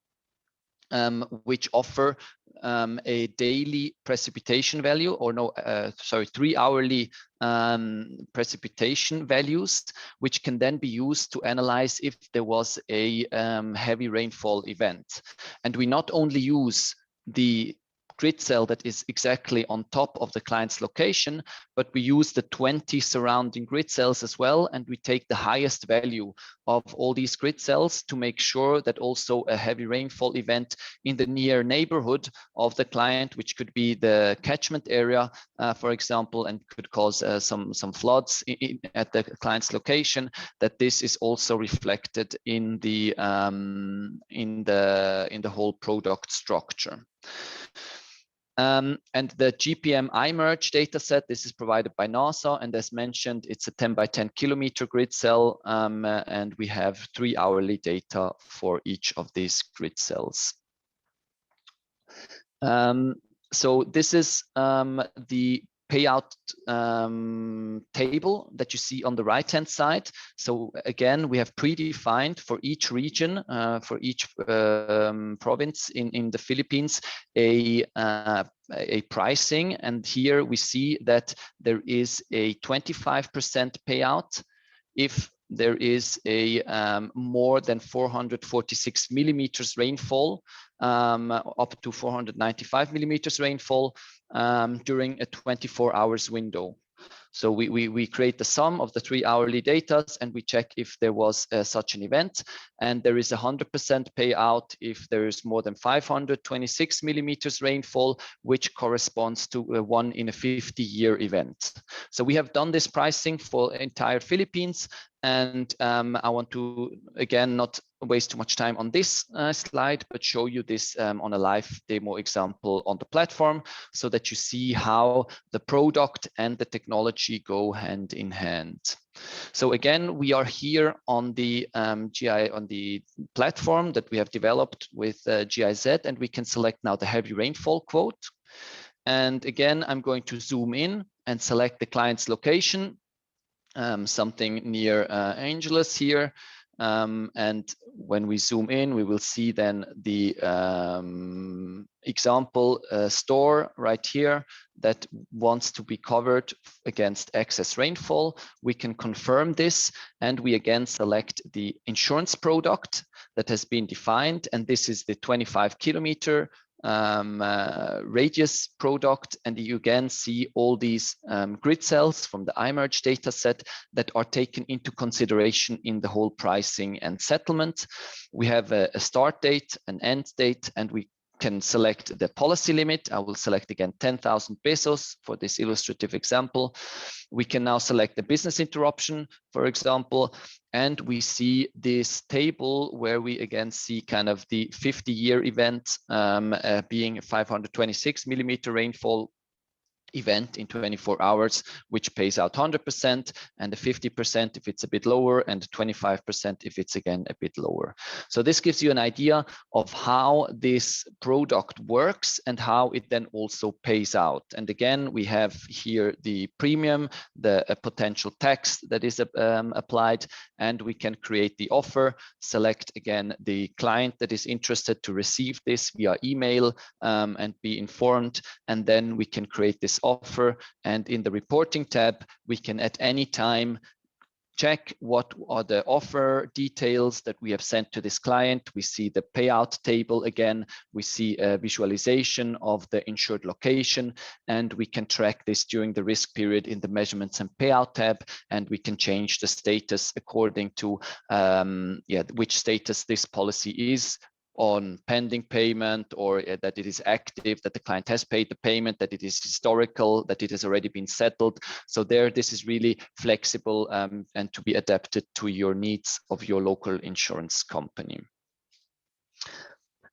which offer a daily precipitation value, or no, sorry, 3 hourly precipitation values, which can then be used to analyze if there was a heavy rainfall event. And we not only use the grid cell that is exactly on top of the client's location, but we use the 20 surrounding grid cells as well, and we take the highest value of all these grid cells to make sure that also a heavy rainfall event in the near neighborhood of the client, which could be the catchment area, for example, and could cause some floods at the client's location, that this is also reflected in the whole product structure. And the GPM iMerge dataset, this is provided by NASA, and as mentioned, it's a 10 by 10 kilometer grid cell, and we have 3 hourly data for each of these grid cells. So this is the payout table that you see on the right hand side. So again, we have predefined for each region, for each province in the Philippines, a pricing, and here we see that there is a 25% payout if there is a more than 446 millimeters rainfall, up to 495 millimeters rainfall during a 24 hours window. So we create the sum of the 3 hourly data and we check if there was such an event, and there is 100% payout if there is more than 526 millimeters rainfall, which corresponds to a 1 in a 50-year event. So we have done this pricing for entire Philippines, and I want to again not waste too much time on this slide, but show you this on a live demo example on the platform, so that you see how the product and the technology go hand in hand. So again, we are here on the on the platform that we have developed with GIZ, and we can select now the heavy rainfall quote. And again, I'm going to zoom in and select the client's location, something near Angeles here. And when we zoom in, we will see then the example store right here that wants to be covered against excess rainfall. We can confirm this, and we again select the insurance product that has been defined, and this is the 25 kilometer radius product, and you again see all these grid cells from the iMerge data set that are taken into consideration in the whole pricing and settlement. We have a start date, an end date, and we can select the policy limit. I will select again 10,000 pesos for this illustrative example. We can now select the business interruption, for example, and we see this table where we again see kind of the 50-year event being 526 millimeter rainfall event in 24 hours, which pays out 100%, and the 50% if it's a bit lower, and 25% if it's again a bit lower. So this gives you an idea of how this product works and how it then also pays out. And again, we have here the premium, the potential tax that is applied, and we can create the offer, select again the client that is interested to receive this via email and be informed, and then we can create this offer, and in the reporting tab we can at any time check what are the offer details that we have sent to this client. We see the payout table again, we see a visualization of the insured location, and we can track this during the risk period in the measurements and payout tab, and we can change the status according to which status this policy is on pending payment, or that it is active, that the client has paid the payment, that it is historical, that it has already been settled. So there, this is really flexible and to be adapted to your needs of your local insurance company.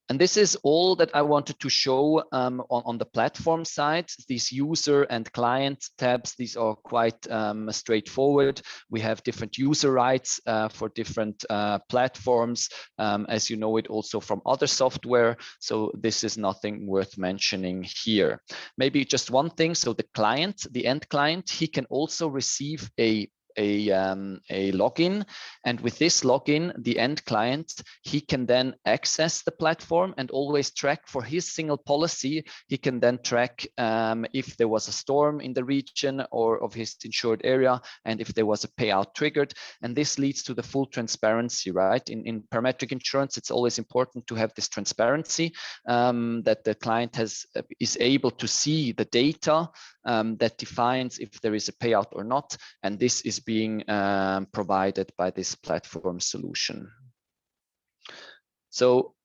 And this is all that I wanted to show on the platform side. These user and client tabs, these are quite straightforward. We have different user rights for different platforms, as you know it also from other software. So this is nothing worth mentioning here. Maybe just one thing. So the client, the end client, he can also receive a login, and with this login, the end client, he can then access the platform and always track for his single policy. He can then track if there was a storm in the region or of his insured area, and if there was a payout triggered. And this leads to the full transparency, right? In parametric insurance, it's always important to have this transparency, that the client is able to see the data that defines if there is a payout or not, and this is being provided by this platform solution. So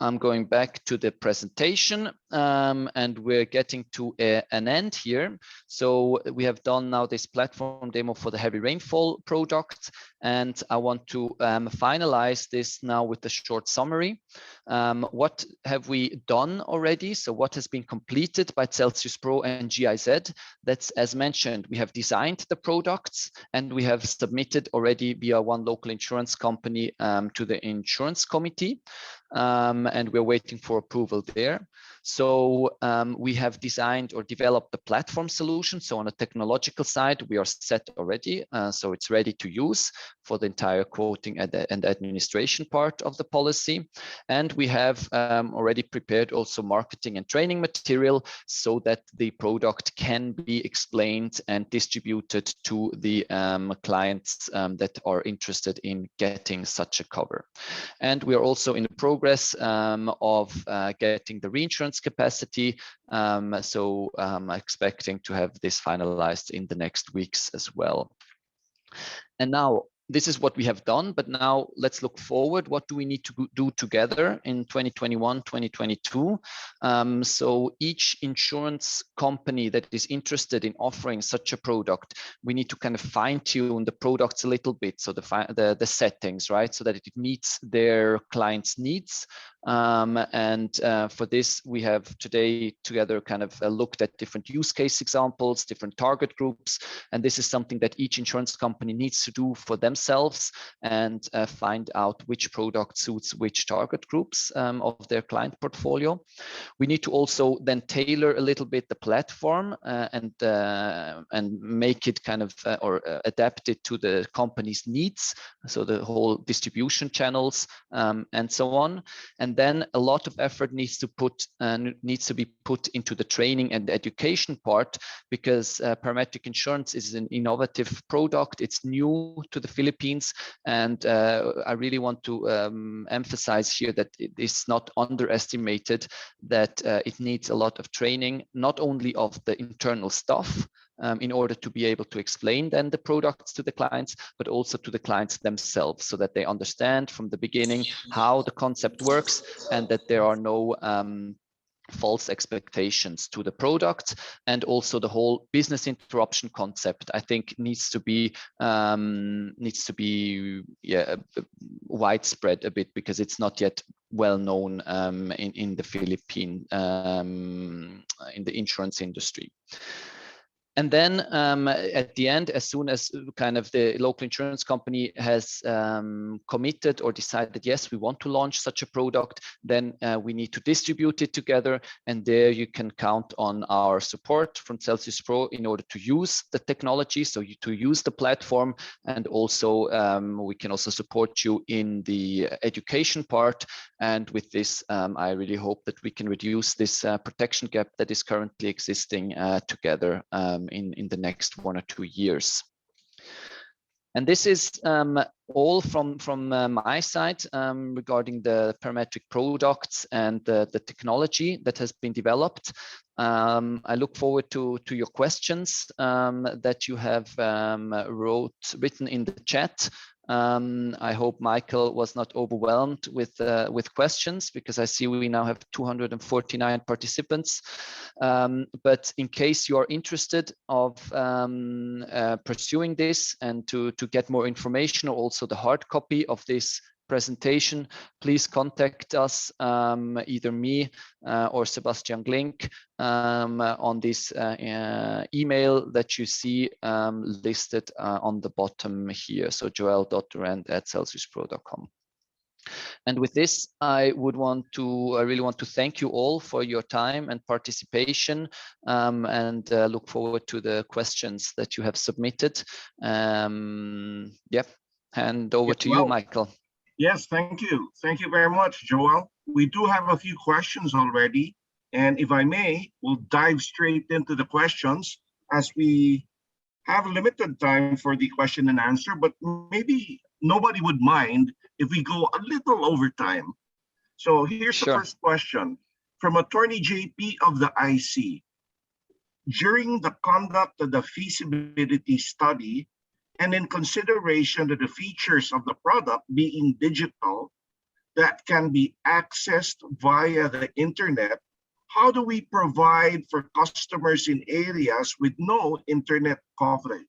I'm going back to the presentation, and we're getting to an end here. So we have done now this platform demo for the heavy rainfall product, and I want to finalize this now with a short summary. What have we done already? So what has been completed by CelciusPro and GIZ? That's, as mentioned, we have designed the products, and we have submitted already via one local insurance company to the insurance committee. And we're waiting for approval there. So we have designed or developed the platform solution. So on a technological side, we are set already. So it's ready to use for the entire quoting and administration part of the policy. And we have already prepared also marketing and training material so that the product can be explained and distributed to the clients that are interested in getting such a cover. And we are also in the progress of getting the reinsurance capacity. So I'm expecting to have this finalized in the next weeks as well. And now, this is what we have done, but now let's look forward. What do we need to do together in 2021, 2022? So each insurance company that is interested in offering such a product, we need to kind of fine tune the products a little bit. So the settings, right? So that it meets their clients' needs. For this, we have today together kind of looked at different use case examples, different target groups. And this is something that each insurance company needs to do for themselves and find out which product suits which target groups of their client portfolio. We need to also then tailor a little bit the platform and make it kind of or adapt it to the company's needs. So the whole distribution channels and so on. And then a lot of effort needs to be put into the training and the education part, because parametric insurance is an innovative product. It's new to the Philippines, and I really want to emphasize here that it is not underestimated, that it needs a lot of training, not only of the internal staff, in order to be able to explain then the products to the clients, but also to the clients themselves, so that they understand from the beginning how the concept works, and that there are no false expectations to the product, and also the whole business interruption concept, I think, needs to be widespread a bit, because it's not yet well known in the Philippine in the insurance industry. And then at the end, as soon as kind of the local insurance company has committed or decided, yes, we want to launch such a product, then we need to distribute it together. And there you can count on our support from CelciusPro in order to use the technology, so to use the platform. And also we can also support you in the education part. And with this, I really hope that we can reduce this protection gap that is currently existing together in the next 1 or 2 years. And this is all from my side regarding the parametric products and the technology that has been developed. I look forward to your questions that you have written in the chat. I hope Michael was not overwhelmed with questions, because I see we now have 249 participants. But in case you are interested of pursuing this and to get more information, or also the hard copy of this presentation, please contact us, either me or Sebastian Glink, on this email that you see listed on the bottom here. So joel.durand@celciuspro.com. And with this, I really want to thank you all for your time and participation, and look forward to the questions that you have submitted. Hand over to you, Michael. Yes, thank you. Thank you very much, Joel. We do have a few questions already. And if I may, we'll dive straight into the questions, as we have limited time for the question and answer, but maybe nobody would mind if we go a little over time. So here's the first question from Attorney JP of the IC. During the conduct of the feasibility study, and in consideration of the features of the product being digital that can be accessed via the internet, how do we provide for customers in areas with no internet coverage?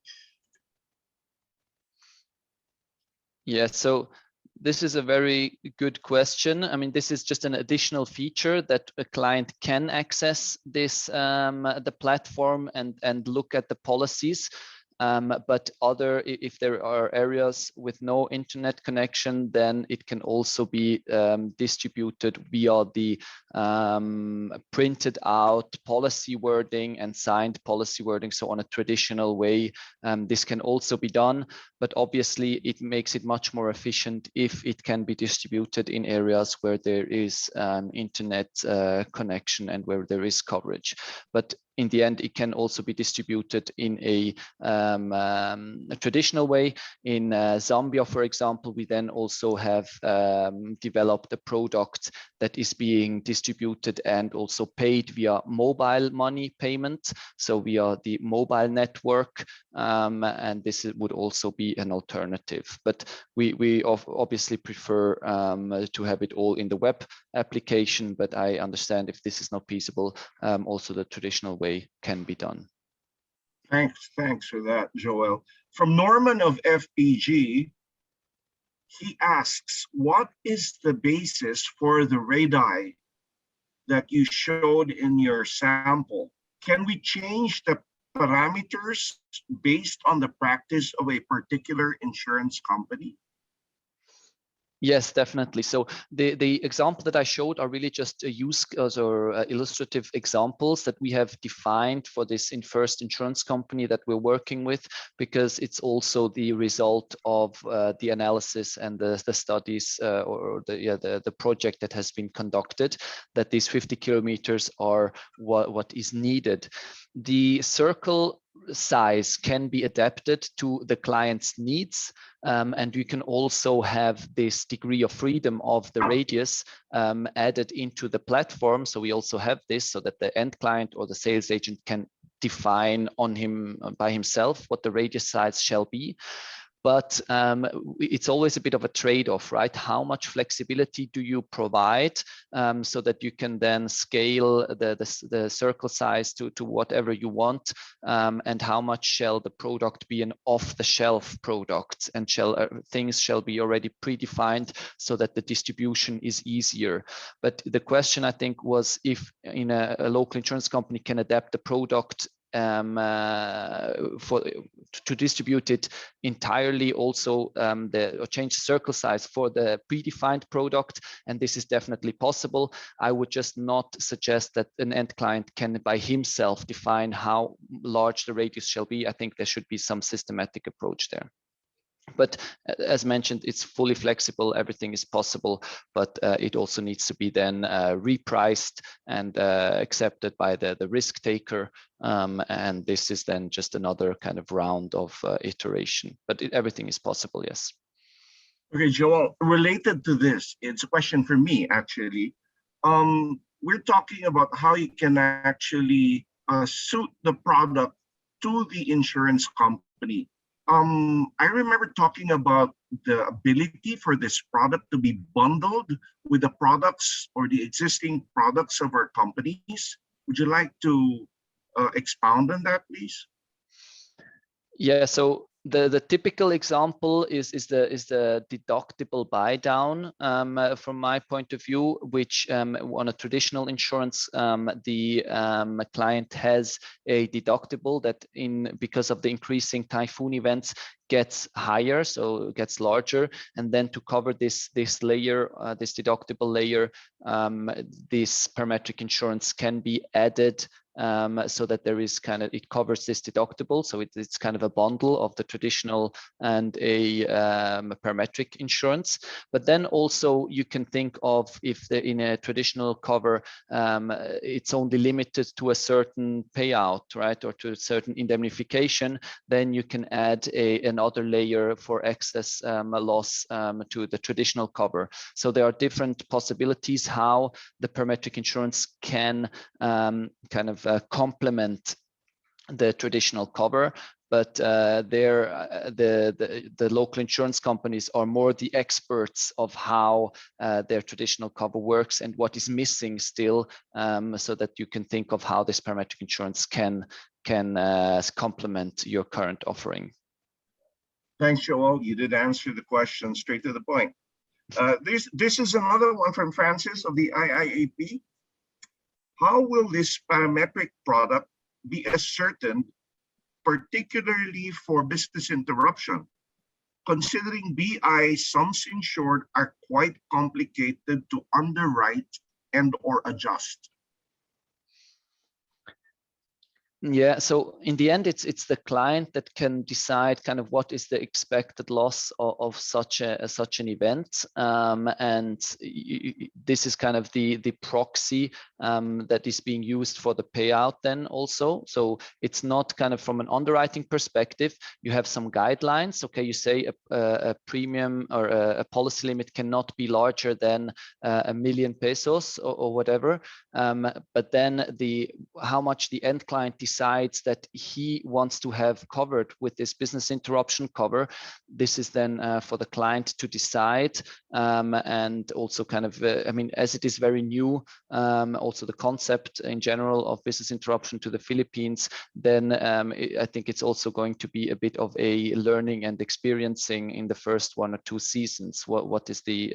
Yeah, so this is a very good question. I mean, this is just an additional feature that a client can access this the platform and look at the policies. But if there are areas with no internet connection, then it can also be distributed via the printed out policy wording and signed policy wording. So on a traditional way, this can also be done, but obviously it makes it much more efficient if it can be distributed in areas where there is internet connection and where there is coverage. But in the end, it can also be distributed in a traditional way. In Zambia, for example, we then also have developed a product that is being distributed and also paid via mobile money payment, so via the mobile network, and this would also be an alternative. But we obviously prefer to have it all in the web application, but I understand if this is not feasible, also the traditional way can be done. Thanks for that, Joel. From Norman of FPG, he asks, what is the basis for the radii that you showed in your sample? Can we change the parameters based on the practice of a particular insurance company? Yes, definitely. So the example that I showed are really just illustrative examples that we have defined for this first insurance company that we're working with, because it's also the result of the analysis and the studies or the project that has been conducted, that these 50 kilometers are what is needed. The circle size can be adapted to the client's needs, and you can also have this degree of freedom of the radius added into the platform. So we also have this so that the end client or the sales agent can define by himself what the radius size shall be. but it's always a bit of a trade-off, right? How much flexibility do you provide so that you can then scale the circle size to whatever you want, and how much shall the product be an off-the-shelf product, and things shall be already predefined so that the distribution is easier. But the question, I think, was if in a local insurance company can adapt the product to distribute it entirely, also or change the circle size for the predefined product, and this is definitely possible. I would just not suggest that an end client can by himself define how large the radius shall be. I think there should be some systematic approach there. But as mentioned, it's fully flexible, everything is possible, but it also needs to be then repriced and accepted by the risk taker. And this is then just another kind of round of iteration, but everything is possible, yes. Okay, Joel, related to this, it's a question for me, actually. We're talking about how you can actually suit the product to the insurance company. I remember talking about the ability for this product to be bundled with the products or the existing products of our companies. Would you like to expound on that, please? Yeah, so the typical example is the deductible buy down from my point of view, which on a traditional insurance the client has a deductible that because of the increasing typhoon events gets higher, so it gets larger, and then to cover this layer, this deductible layer, this parametric insurance can be added so that there is it covers this deductible. So it's kind of a bundle of the traditional and a parametric insurance. But then also you can think of if in a traditional cover, it's only limited to a certain payout, right, or to a certain indemnification, then you can add another layer for excess loss to the traditional cover. So there are different possibilities how the parametric insurance can complement the traditional cover, but the local insurance companies are more the experts of how their traditional cover works and what is missing still, so that you can think of how this parametric insurance can complement your current offering. Thanks, Joel. You did answer the question straight to the point. This is another one from Francis of the IIAP. How will this parametric product be ascertained, particularly for business interruption, considering BI sums insured are quite complicated to underwrite and or adjust? Yeah, so in the end, it's the client that can decide kind of what is the expected loss of such an event, and this is kind of the proxy that is being used for the payout then also. So it's not kind of from an underwriting perspective. You have some guidelines. Okay, you say a premium or a policy limit cannot be larger than $1 million pesos or whatever, but then how much the end client decides that he wants to have covered with this business interruption cover, this is then for the client to decide, and also kind of I mean, as it is very new, also the concept in general of business interruption to the Philippines, then I think it's also going to be a bit of a learning and experiencing in the first 1 or 2 seasons. What is the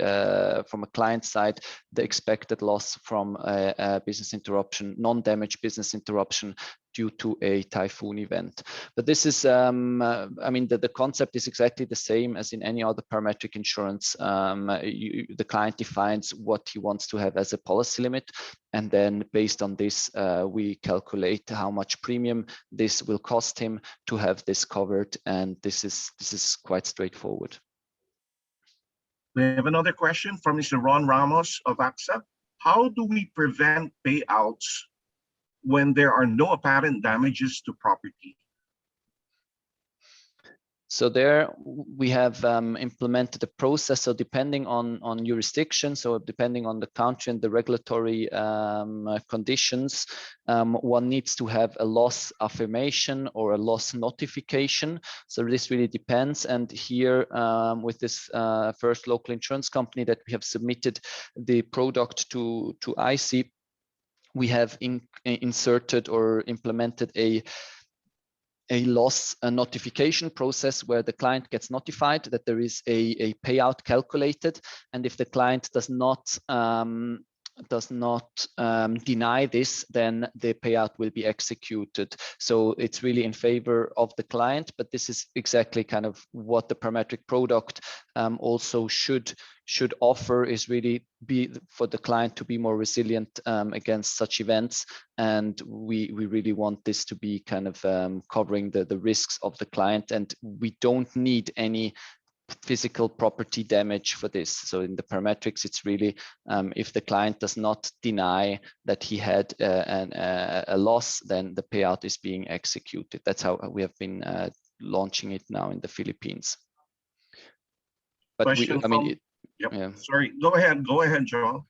from a client side the expected loss from a business interruption, non-damage business interruption due to a typhoon event. But this is, I mean, the concept is exactly the same as in any other parametric insurance. The client defines what he wants to have as a policy limit, and then based on this, we calculate how much premium this will cost him to have this covered, and this is quite straightforward. We have another question from Mr. Ron Ramos of AXA. How do we prevent payouts when there are no apparent damages to property? So there we have implemented a process. So depending on jurisdiction, so depending on the country and the regulatory conditions, one needs to have a loss affirmation or a loss notification. So this really depends. And here with this first local insurance company that we have submitted the product to IC, we have inserted or implemented a loss notification process where the client gets notified that there is a payout calculated, and if the client does not deny this, then the payout will be executed. So it's really in favor of the client, but this is exactly kind of what the Parametric product also should offer, is really be for the client to be more resilient against such events. And we really want this to be kind of covering the risks of the client, and we don't need any physical property damage for this. So in the Parametrics, it's really if the client does not deny that he had a loss, then the payout is being executed. That's how we have been launching it now in the Philippines. But yeah. Sorry, go ahead, Joel.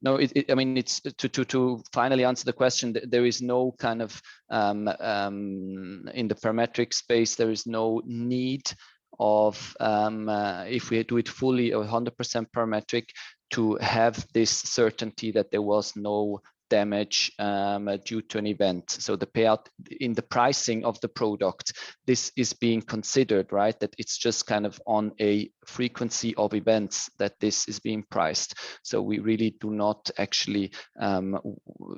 No, I mean, it's to finally answer the question. There is no kind of in the Parametric space, there is no need of if we do it fully or 100% parametric, to have this certainty that there was no damage due to an event. So the payout in the pricing of the product, this is being considered, right? That it's just kind of on a frequency of events that this is being priced. So we really do not actually,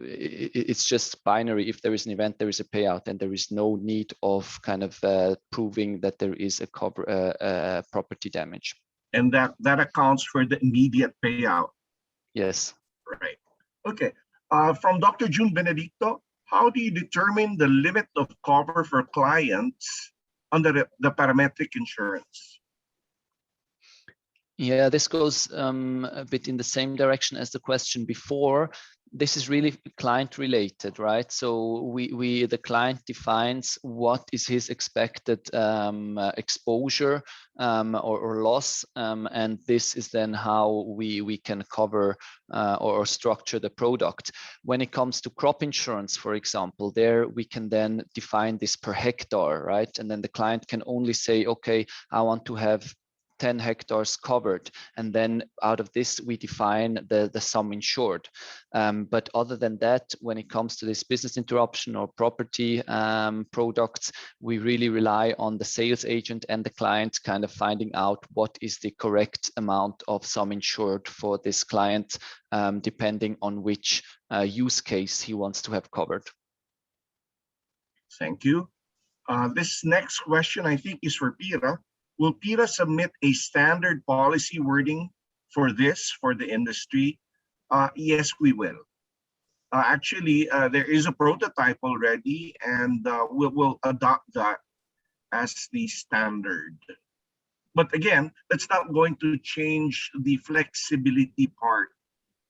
it's just binary. If there is an event, there is a payout, and there is no need of kind of proving that there is a property damage. And that accounts for the immediate payout. Yes. Right. Okay. From Dr. June Benedicto, how do you determine the limit of cover for clients under the parametric insurance? Yeah, this goes a bit in the same direction as the question before. This is really client related, right? So the client defines what is his expected exposure or loss, and this is then how we can cover or structure the product. When it comes to crop insurance, for example, there we can then define this per hectare, right? And then the client can only say, okay, I want to have 10 hectares covered, and then out of this we define the sum insured. But other than that, when it comes to this business interruption or property products, we really rely on the sales agent and the client kind of finding out what is the correct amount of sum insured for this client, depending on which use case he wants to have covered. Thank you. This next question, I think, is for Pira. Will Pira submit a standard policy wording for the industry? Yes, we will. Actually, there is a prototype already, and we'll adopt that as the standard. But again, that's not going to change the flexibility part.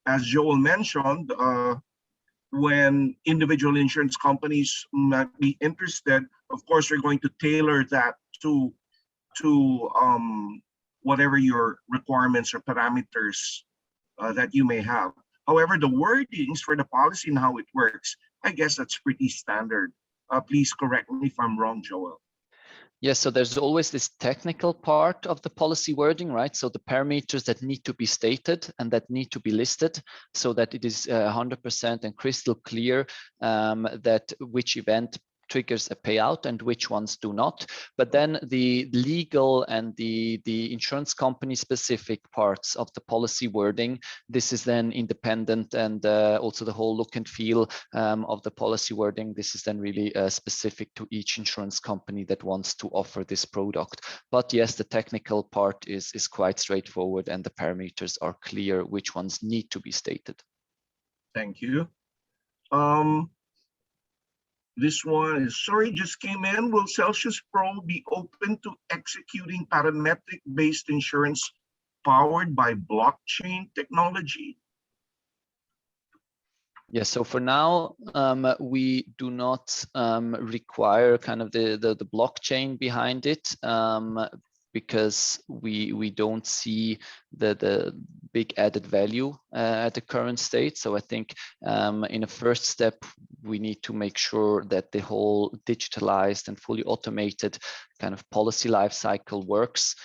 As Joel mentioned, when individual insurance companies might be interested, of course, we're going to tailor that to whatever your requirements or parameters that you may have. However, the wordings for the policy and how it works, I guess that's pretty standard. Please correct me if I'm wrong, Joel. Yes, so there's always this technical part of the policy wording, right? So the parameters that need to be stated and that need to be listed so that it is 100% and crystal clear that which event triggers a payout and which ones do not. But then the legal and the insurance company specific parts of the policy wording, this is then independent, and also the whole look and feel of the policy wording, this is then really specific to each insurance company that wants to offer this product. But yes, the technical part is quite straightforward, and the parameters are clear which ones need to be stated. Thank you. This one is, sorry, just came in. Will CelciusPro be open to executing parametric-based insurance powered by blockchain technology? Yeah, so for now, we do not require kind of the blockchain behind it, because we don't see the big added value at the current state. So I think in a first step, we need to make sure that the whole digitalized and fully automated kind of policy life cycle works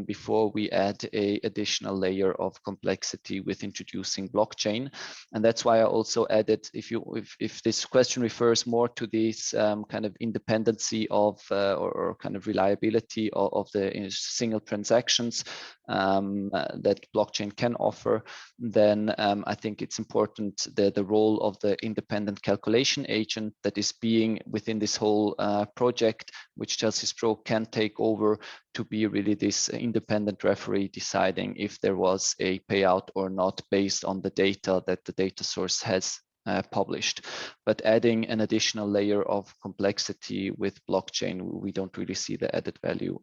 before we add a additional layer of complexity with introducing blockchain. And that's why I also added, if this question refers more to this kind of independency of or kind of reliability of the single transactions that blockchain can offer, then I think it's important that the role of the independent calculation agent that is being within this whole project, which CelciusPro can take over, to be really this independent referee deciding if there was a payout or not based on the data that the data source has published. But adding an additional layer of complexity with blockchain, we don't really see the added value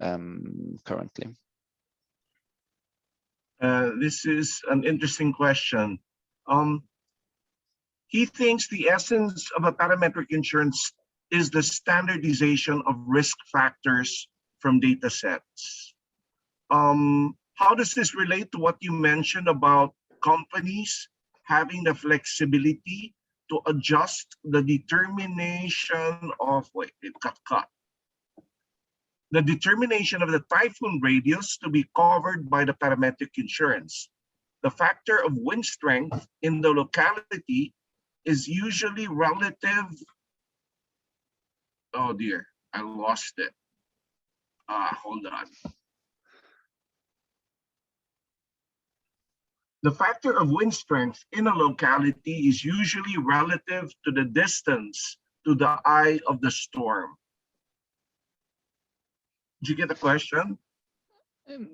currently. This is an interesting question. He thinks the essence of a parametric insurance is the standardization of risk factors from data sets. How does this relate to what you mentioned about companies having the flexibility to adjust the determination of, wait, it got cut. The determination of the typhoon radius to be covered by the parametric insurance. The factor of wind strength in the locality is usually relative. Oh dear, I lost it. Hold on. The factor of wind strength in a locality is usually relative to the distance to the eye of the storm. Did you get the question?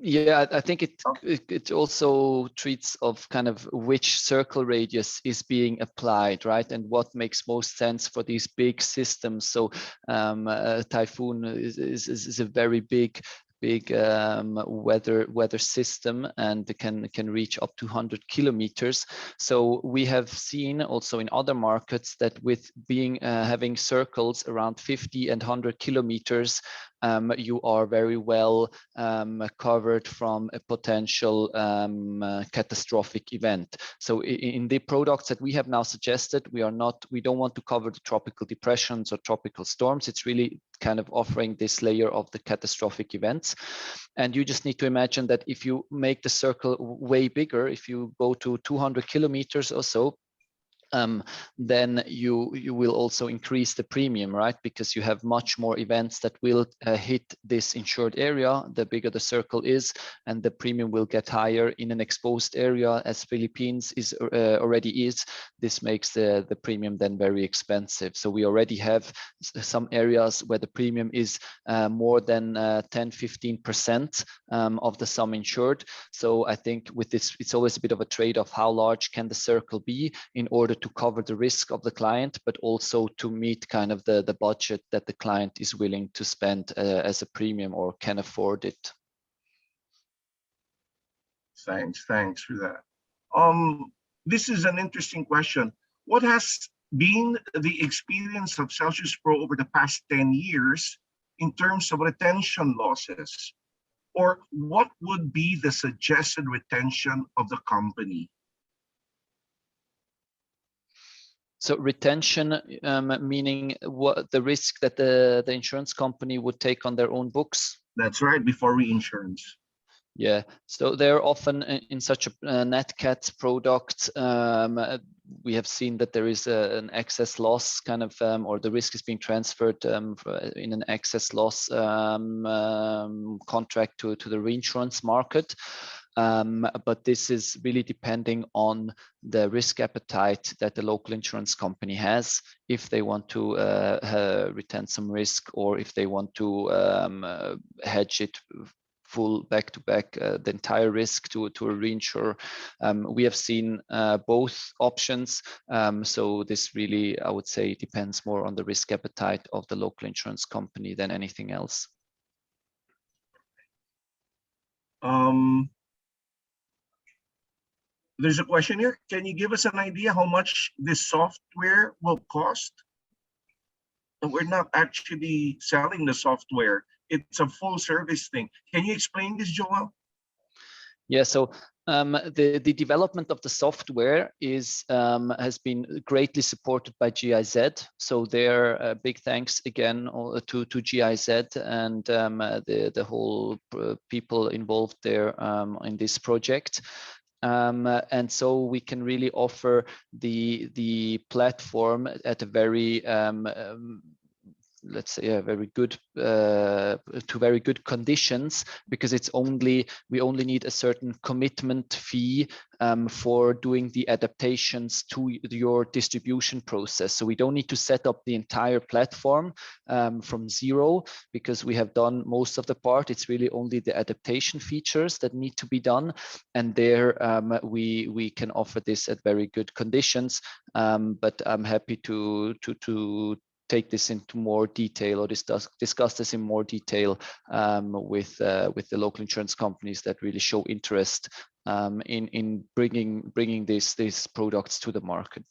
Yeah, I think it also treats of kind of which circle radius is being applied, right? And what makes most sense for these big systems. So a typhoon is a very big weather system, and can reach up to 100 kilometers. So we have seen also in other markets that with having circles around 50 and 100 kilometers, you are very well covered from a potential catastrophic event. So in the products that we have now suggested, we don't want to cover the tropical depressions or tropical storms. It's really kind of offering this layer of the catastrophic events. And you just need to imagine that if you make the circle way bigger, if you go to 200 kilometers or so, then you will also increase the premium, right? Because you have much more events that will hit this insured area, the bigger the circle is, and the premium will get higher in an exposed area, as Philippines already is. This makes the premium then very expensive. So we already have some areas where the premium is more than 10-15% of the sum insured. So I think with this, it's always a bit of a trade-off. How large can the circle be in order to cover the risk of the client, but also to meet kind of the budget that the client is willing to spend as a premium or can afford it? Thanks for that. This is an interesting question. What has been the experience of CelciusPro over the past 10 years in terms of retention losses? Or what would be the suggested retention of the company? So retention, meaning what the risk that the insurance company would take on their own books? That's right, before reinsurance. Yeah, so they're often in such a nat cat product. We have seen that there is an excess loss kind of, or the risk is being transferred in an excess loss contract to the reinsurance market. But this is really depending on the risk appetite that the local insurance company has, if they want to retain some risk, or if they want to hedge it full back-to-back the entire risk to a reinsurer. We have seen both options. So this really, I would say, depends more on the risk appetite of the local insurance company than anything else. There's a question here. Can you give us an idea how much this software will cost? And we're not actually selling the software. It's a full service thing. Can you explain this, Joel? Yeah, so the development of the software is has been greatly supported by GIZ. So there, big thanks again to GIZ and the whole people involved there in this project. And so we can really offer the platform at a very let's say very good to very good conditions, because we only need a certain commitment fee for doing the adaptations to your distribution process. So we don't need to set up the entire platform from zero, because we have done most of the part. It's really only the adaptation features that need to be done, and there we can offer this at very good conditions. But I'm happy to take this into more detail, or discuss this in more detail with the local insurance companies that really show interest in bringing these products to the market.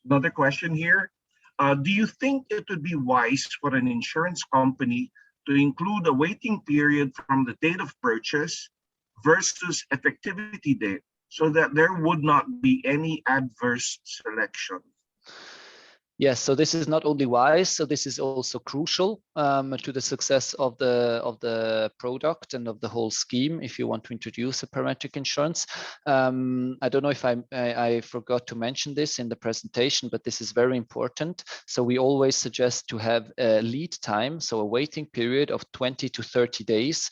Another question here. Do you think it would be wise for an insurance company to include a waiting period from the date of purchase versus effectivity date, so that there would not be any adverse selection? Yes, so this is not only wise, so this is also crucial to the success of the product and of the whole scheme. If you want to introduce a parametric insurance, I don't know if I forgot to mention this in the presentation, but this is very important. So we always suggest to have a lead time, so a waiting period of 20 to 30 days.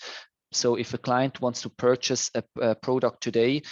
So if a client wants to purchase a product today,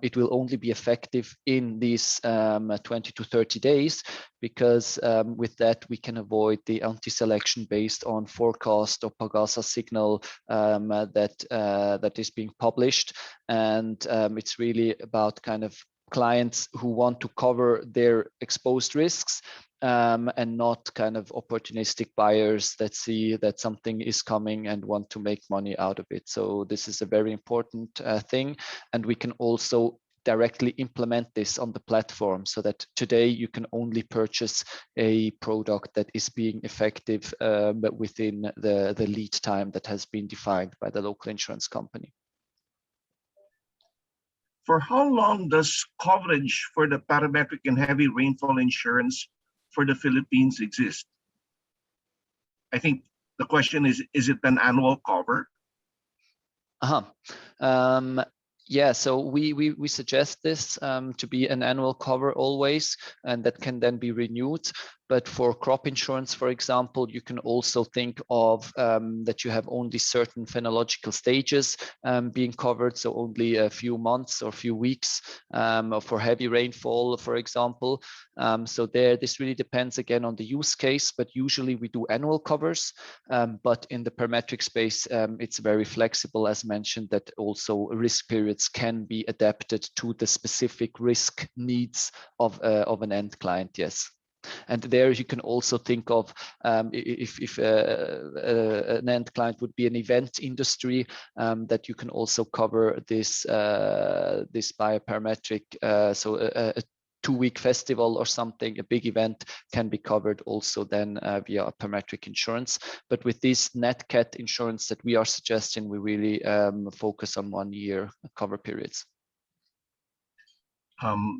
it will only be effective in these 20 to 30 days, because with that we can avoid the anti-selection based on forecast or Pagasa signal that is being published. And it's really about kind of clients who want to cover their exposed risks, and not kind of opportunistic buyers that see that something is coming and want to make money out of it. So this is a very important thing, and we can also directly implement this on the platform, so that today you can only purchase a product that is being effective within the lead time that has been defined by the local insurance company. For how long does coverage for the parametric and heavy rainfall insurance for the Philippines exist? I think the question is it an annual cover? Yeah, so we suggest this to be an annual cover always, and that can then be renewed. But for crop insurance, for example, you can also think of that you have only certain phenological stages being covered, so only a few months or few weeks for heavy rainfall, for example. So this really depends again on the use case, but usually we do annual covers. But in the parametric space, it's very flexible, as mentioned, that also risk periods can be adapted to the specific risk needs of an end client. Yes. And there you can also think of if an end client would be an event industry, that you can also cover this this by a parametric. So a 2-week festival or something, a big event, can be covered also then via a parametric insurance. But with this net cat insurance that we are suggesting, we really focus on 1-year cover periods.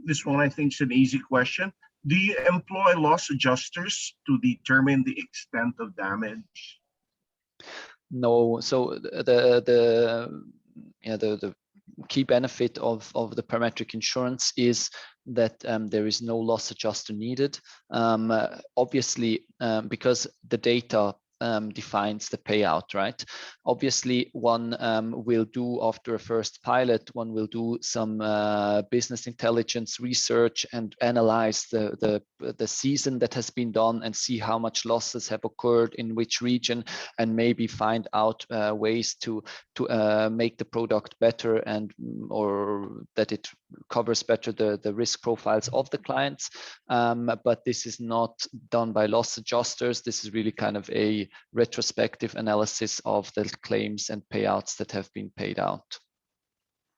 This one I think is an easy question. Do you employ loss adjusters to determine the extent of damage? No. So the key benefit of the parametric insurance is that there is no loss adjuster needed. Obviously, because the data defines the payout, right? Obviously, one will do, after a first pilot, one will do some business intelligence research and analyze the season that has been done and see how much losses have occurred in which region, and maybe find out ways to make the product better, and or that it covers better the risk profiles of the clients. But this is not done by loss adjusters. This is really kind of a retrospective analysis of the claims and payouts that have been paid out.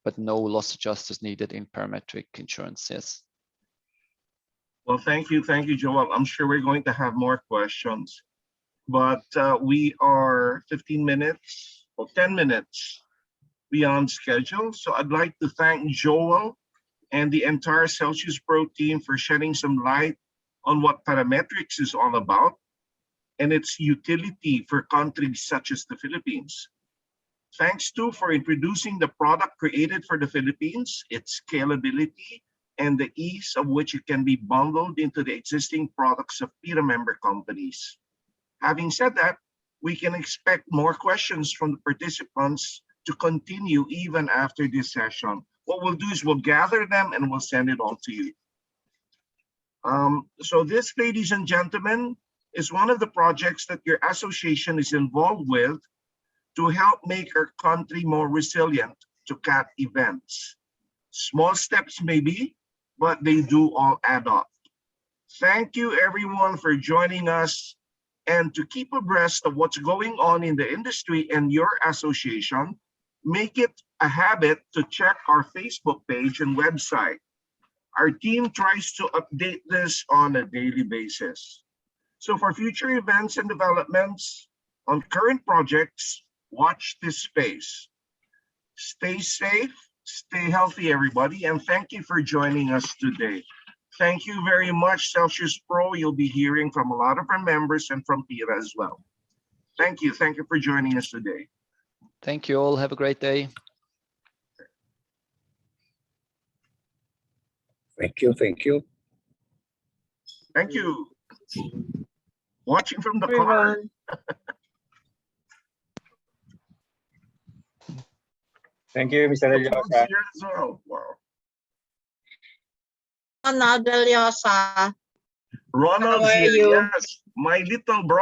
but no loss adjusters needed in parametric insurance. Yes. Well, thank you, Joel. I'm sure we're going to have more questions, but we are 15 minutes or 10 minutes beyond schedule. So I'd like to thank Joel and the entire CelciusPro team for shedding some light on what parametrics is all about and its utility for countries such as the Philippines. Thanks too for introducing the product created for the Philippines, its scalability, and the ease of which it can be bundled into the existing products of PIRA member companies. Having said that, we can expect more questions from the participants to continue even after this session. What we'll do is we'll gather them and we'll send it all to you. So this, ladies and gentlemen, is one of the projects that your association is involved with to help make our country more resilient to CAT events. Small steps maybe, but they do all add up. Thank you everyone for joining us, and to keep abreast of what's going on in the industry and your association, make it a habit to check our Facebook page and website. Our team tries to update this on a daily basis. So for future events and developments on current projects, watch this space. Stay safe, stay healthy, everybody, and thank you for joining us today. Thank you very much, CelciusPro. You'll be hearing from a lot of our members and from PIRA as well. Thank you. Thank you for joining us today. Thank you all. Have a great day. Thank you. Thank you. Thank you. Watching from the car. Thank you, Mr. Deliosa. Here as well. Wow. Ronald Deliosa. Ronald's How are here. you? Yes, my little brother.